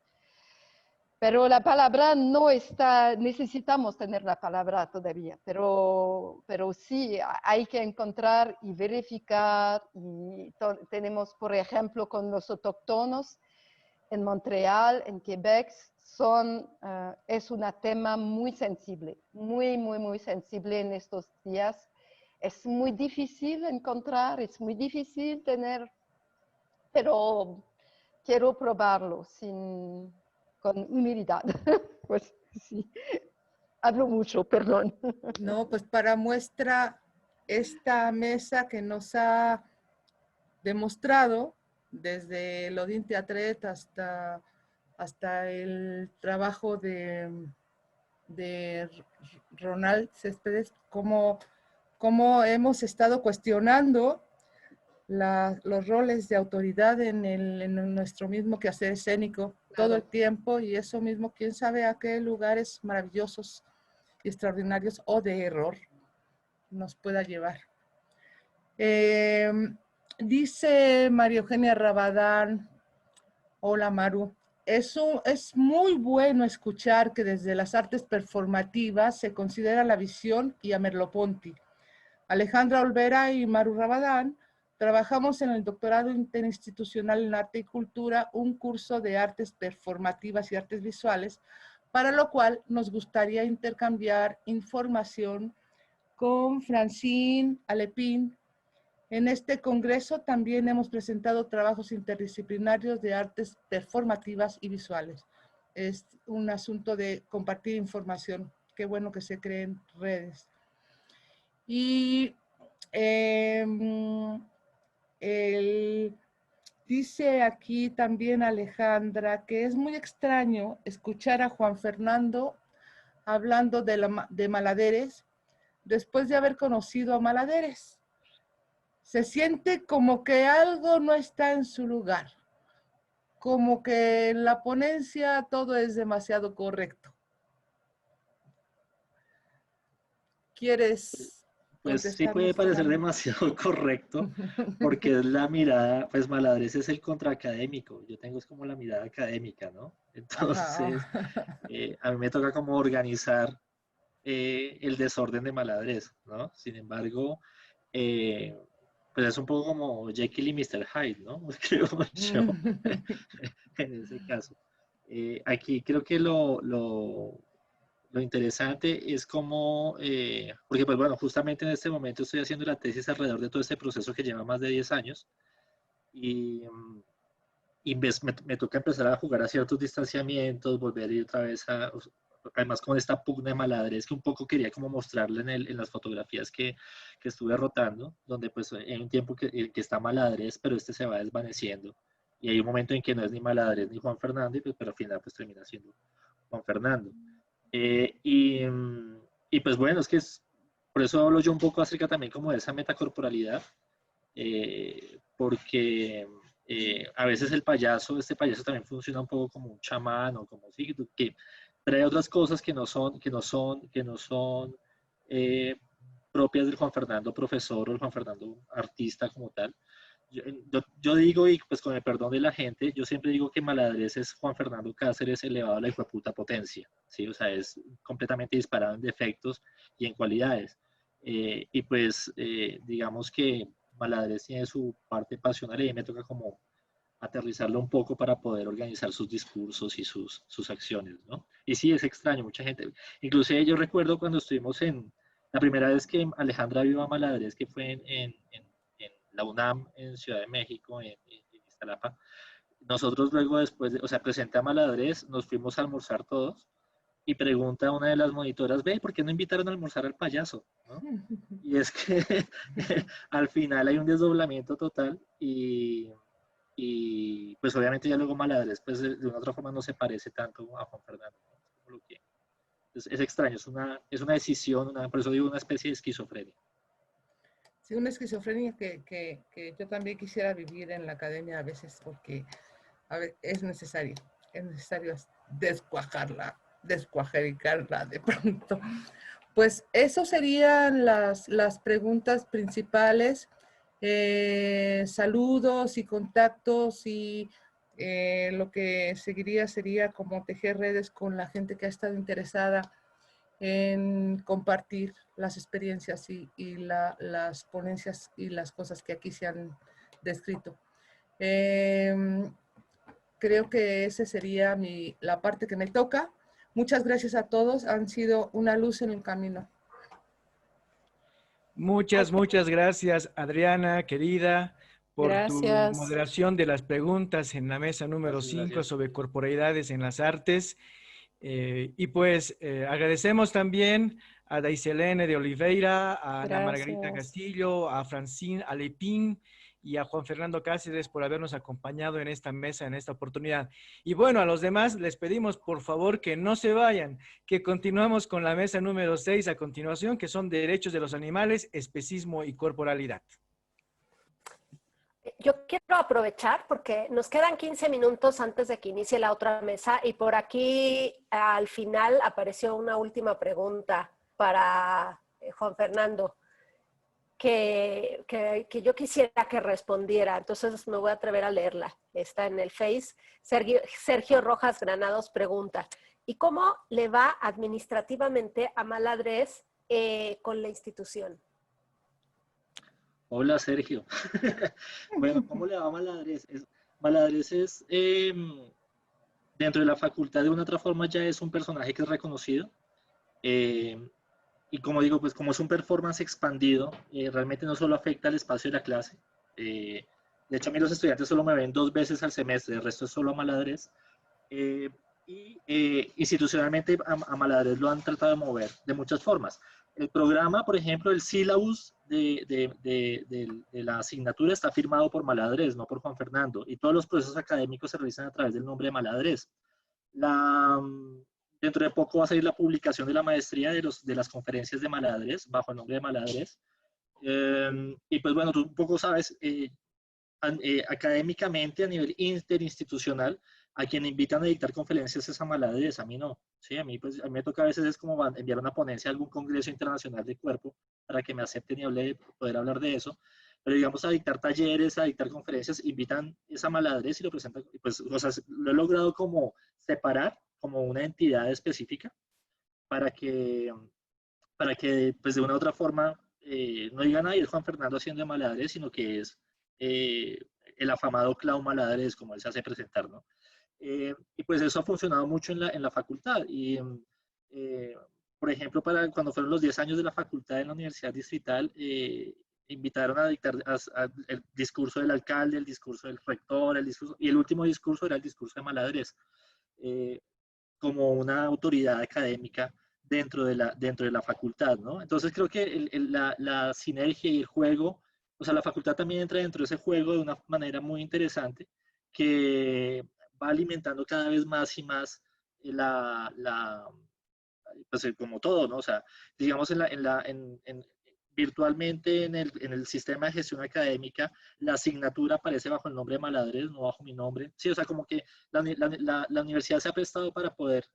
Pero la palabra no está, necesitamos tener la palabra todavía, pero sí hay que encontrar y verificar. Y tenemos, por ejemplo, con los autóctonos en Montreal, en Quebec, es un tema muy sensible, muy sensible en estos días. Es muy difícil encontrar, es muy difícil tener, pero quiero probarlo con humildad. Pues sí, hablo mucho, perdón. No, pues para muestra esta mesa que nos ha demostrado desde el Odín Teatret hasta el trabajo de Ronald Céspedes, cómo hemos estado cuestionando los roles de autoridad en nuestro mismo quehacer escénico todo el tiempo, y eso mismo, quién sabe a qué lugares maravillosos y extraordinarios o de error nos pueda llevar. Dice María Eugenia Rabadán, hola Maru, es muy bueno escuchar que desde las artes performativas se considera la visión y a Merleau-Ponty. Alejandra Olvera y Maru Rabadán trabajamos en el doctorado interinstitucional en arte y cultura, un curso de artes performativas y artes visuales, para lo cual nos gustaría intercambiar información con Francine Alepín. En este congreso también hemos presentado trabajos interdisciplinarios de artes performativas y visuales. Es un asunto de compartir información. Qué bueno que se creen redes. Y dice aquí también Alejandra que es muy extraño escuchar a Juan Fernando hablando de Maladeres después de haber conocido a Maladeres. Se siente como que algo no está en su lugar, como que en la ponencia todo es demasiado correcto. ¿Quieres Pues sí puede parecer demasiado correcto, porque es la mirada, pues Maladres es el contraacadémico, yo tengo es como la mirada académica, ¿no? Entonces, a mí me toca como organizar el desorden de Maladres, ¿no? Sin embargo, pues es un poco como Jekyll y Mr. Hyde, ¿no? Creo yo, en ese caso. Aquí creo que lo interesante es como, porque pues bueno, justamente en este momento estoy haciendo la tesis alrededor de todo este proceso que lleva más de 10 años y, me toca empezar a jugar a ciertos distanciamientos, volver y otra vez además con esta pugna de Maladres que un poco quería como mostrarle en las fotografías que estuve rotando, donde pues hay un tiempo que está Maladres, pero este se va desvaneciendo y hay un momento en que no es ni Maladres ni Juan Fernando, pero al final pues termina siendo Juan Fernando. Y pues bueno, es que por eso hablo yo un poco acerca también como de esa metacorporalidad, porque a veces este payaso también funciona un poco como un chamán o como sí, que trae otras cosas que no son propias del Juan Fernando profesor o el Juan Fernando artista como tal. Yo digo, y pues con el perdón de la gente, yo siempre digo que Maladres es Juan Fernando Cáceres elevado a la hijueputa potencia, ¿sí? O sea, es completamente disparado en defectos y en cualidades. Y pues, digamos que Maladres tiene su parte pasional y me toca como aterrizarlo un poco para poder organizar sus discursos y sus acciones, ¿no? Y sí, es extraño, mucha gente. Inclusive yo recuerdo cuando estuvimos la primera vez que Alejandra vio a Maladres, que fue en la UNAM en Ciudad de México, en Iztapalapa. Nosotros luego después, o sea, presenté a Maladres, nos fuimos a almorzar todos y pregunta a una de las monitoras, ve, ¿por qué no invitaron a almorzar al payaso? ¿No? Y es que al final hay un desdoblamiento total y pues obviamente ya luego Maladres, pues de una otra forma no se parece tanto a Juan Fernando. ¿No? Es extraño, es una decisión, por eso digo una especie de esquizofrenia. Sí, una esquizofrenia que yo también quisiera vivir en la academia a veces porque es necesario descuajericarla de pronto. Pues eso serían las preguntas principales. Saludos y contactos y lo que seguiría sería como tejer redes con la gente que ha estado interesada en compartir las experiencias y las ponencias y las cosas que aquí se han descrito. Creo que esa sería la parte que me toca. Muchas gracias a todos, han sido una luz en el camino. Muchas gracias, Adriana, querida, por tu moderación de las preguntas en la mesa número 5 sobre corporalidades en las artes. Y pues agradecemos también a Daiselene de Oliveira, a Ana Margarita Castillo, a Francine Alepín y a Juan Fernando Cáceres por habernos acompañado en esta mesa, en esta oportunidad. Y bueno, a los demás les pedimos por favor que no se vayan, que continuamos con la mesa número 6 a continuación, que son derechos de los animales, especismo y corporalidad. Yo quiero aprovechar porque nos quedan 15 minutos antes de que inicie la otra mesa y por aquí al final apareció una última pregunta para Juan Fernando que yo quisiera que respondiera, entonces me voy a atrever a leerla. Está en el Face. Sergio Rojas Granados pregunta, ¿y cómo le va administrativamente a Maladres con la institución? Hola, Sergio. Bueno, ¿cómo le va a Maladres? Maladres es, dentro de la facultad, de una otra forma, ya es un personaje que es reconocido. Y como digo, pues como es un performance expandido, realmente no solo afecta al espacio de la clase. De hecho, a mí los estudiantes solo me ven 2 veces al semestre, el resto es solo a Maladres. Institucionalmente a Maladres lo han tratado de mover de muchas formas. El programa, por ejemplo, el sílabus de la asignatura está firmado por Maladres, no por Juan Fernando, y todos los procesos académicos se realizan a través del nombre de Maladres. Dentro de poco va a salir la publicación de la maestría de las conferencias de Maladres, bajo el nombre de Maladres. Y pues bueno, tú un poco sabes, académicamente a nivel interinstitucional, a quien invitan a dictar conferencias es a Maladres, a mí no. Sí, a mí me toca a veces es como enviar una ponencia a algún congreso internacional de cuerpo, para que me acepten y poder hablar de eso. Pero digamos, a dictar talleres, a dictar conferencias, invitan esa maladrez y lo presentan, pues, o sea, lo he logrado como separar como una entidad específica para que, pues, de una u otra forma, no digan, ahí es Juan Fernando haciendo de maladrez, sino que es el afamado clown maladrez, como él se hace presentar, ¿no? Y pues eso ha funcionado mucho en la facultad. Y, por ejemplo, para cuando fueron los 10 años de la facultad en la Universidad Distrital, invitaron a dictar el discurso del alcalde, el discurso del rector, y el último discurso era el discurso de Maladrés, como una autoridad académica dentro de la facultad, ¿no? Entonces creo que la sinergia y el juego, o sea, la facultad también entra dentro de ese juego de una manera muy interesante que va alimentando cada vez más y más pues como todo, ¿no? O sea, digamos, virtualmente en el sistema de gestión académica, la asignatura aparece bajo el nombre de Maladrés, no bajo mi nombre. Sí, o sea, como que la universidad se ha prestado para poder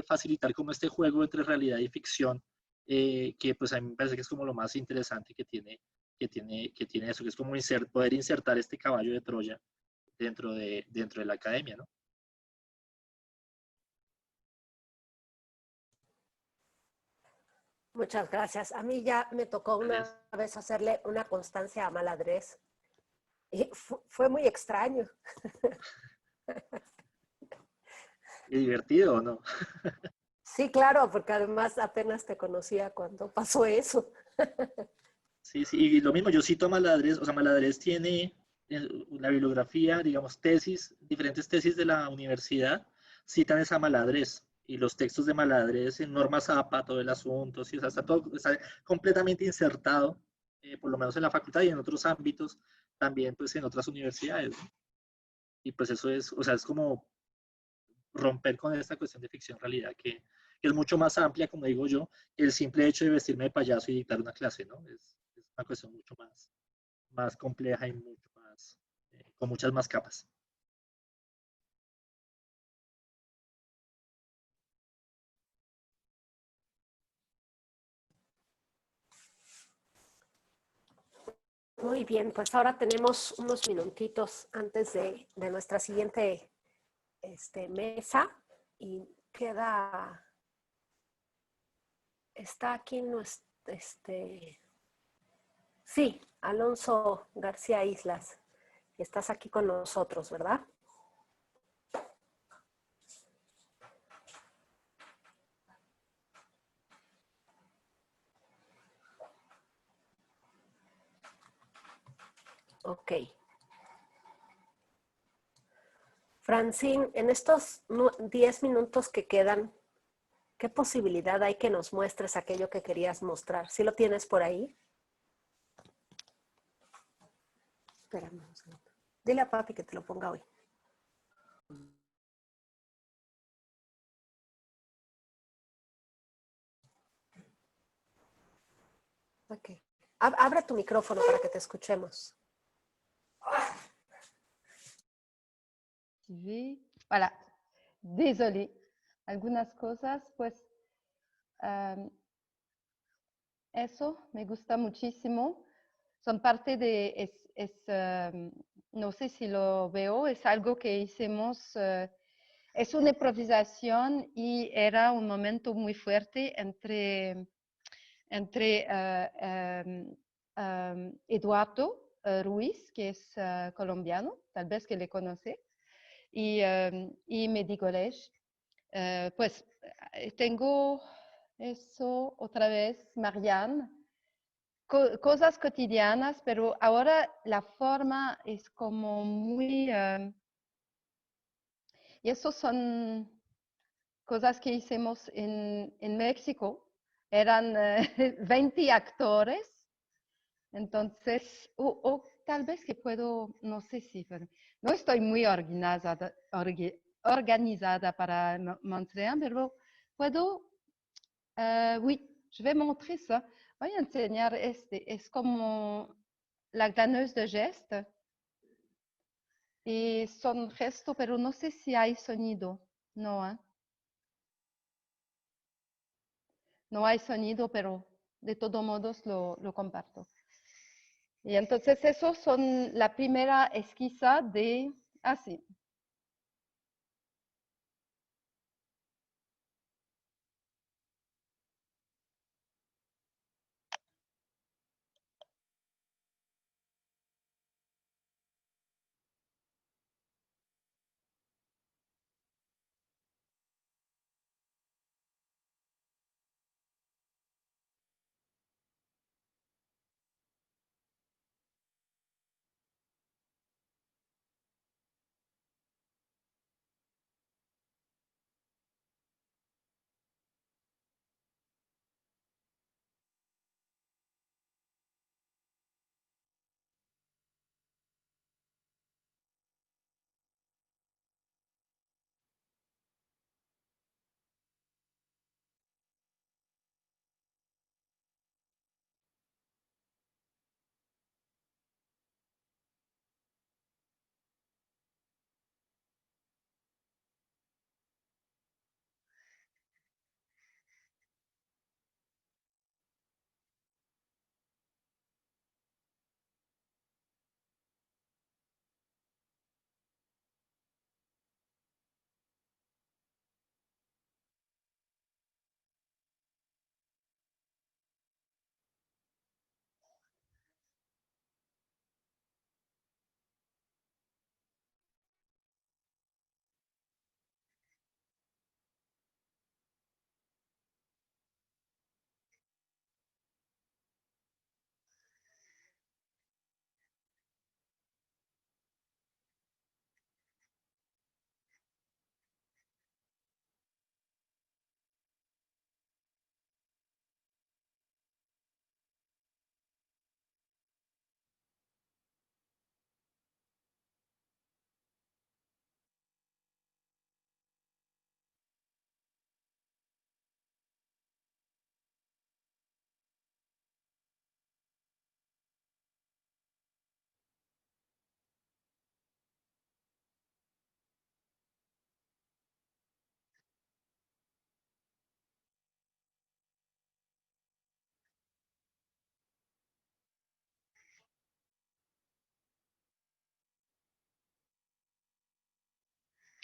facilitar como este juego entre realidad y ficción, que pues a mí me parece que es como lo más interesante que tiene eso, que es como poder insertar este caballo de Troya dentro de la academia, ¿no? Muchas gracias. A mí ya me tocó una vez hacerle una constancia a Maladrés y fue muy extraño. Y divertido, ¿no? Sí, claro, porque además apenas te conocía cuando pasó eso. Sí, sí, y lo mismo, yo cito a Maladrés, o sea, Maladrés tiene la bibliografía, digamos, diferentes tesis de la universidad, citan esa Maladrés, y los textos de Maladrés en Norma Zapa, todo el asunto, sí, o sea, está completamente insertado, por lo menos en la facultad y en otros ámbitos, también pues en otras universidades, ¿no? Y pues eso es, o sea, es como romper con esta cuestión de ficción-realidad que es mucho más amplia, como digo yo, que el simple hecho de vestirme de payaso y dictar una clase, ¿no? Es una cuestión mucho más compleja y mucho más, con muchas más capas. Muy bien, pues ahora tenemos unos minutitos antes de nuestra siguiente mesa y está aquí sí, Alonso García Islas, estás aquí con nosotros, ¿verdad? Ok. Francine, en estos 10 minutos que quedan, ¿qué posibilidad hay que nos muestres aquello que querías mostrar? ¿Sí lo tienes por ahí? Espérame un segundo. Dile a papi que te lo ponga hoy. Ok. Abre tu micrófono para que te escuchemos. Oui, voilà. Désolée. Algunas cosas, pues, eso me gusta muchísimo. Son parte de, no sé si lo veo, es algo que hicimos, es una improvisación y era un momento muy fuerte entre Eduardo Ruiz, que es colombiano, tal vez que le conoce, y Mehdi Golej. Pues tengo eso otra vez, Marianne, cosas cotidianas, pero ahora la forma es como muy... y eso son cosas que hicimos en México. Eran 20 actores. Entonces, o tal vez que puedo, no sé si, pero no estoy muy organizada para montrer, pero puedo, oui, je vais montrer ça. Voy a enseñar es como la glaneuse de geste. Y son gestos, pero no sé si hay sonido. No, no hay sonido, pero De todos modos lo comparto. Y entonces esos son la primera esquiza de... Así.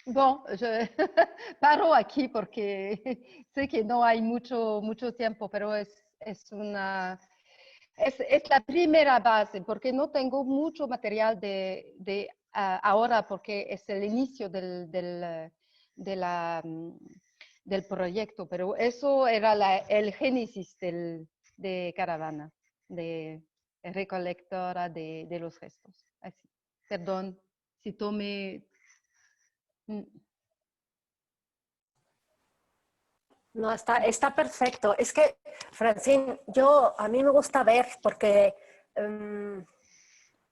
Bon, je paro aquí porque sé que no hay mucho tiempo, pero es una... Es la primera base, porque no tengo mucho material de ahora, porque es el inicio del proyecto, pero eso era el génesis de Caravana, de recolectora de los restos. Así. Perdón si tome... No, está perfecto. Es que, Francine, a mí me gusta ver porque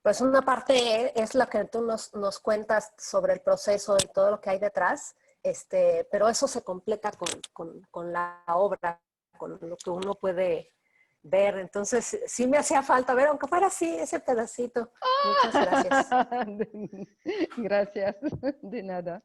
pues una parte es lo que tú nos cuentas sobre el proceso y todo lo que hay detrás, pero eso se completa con la obra, con lo que uno puede ver. Entonces, sí me hacía falta ver, aunque fuera así, ese pedacito. Muchas gracias. Gracias, de nada.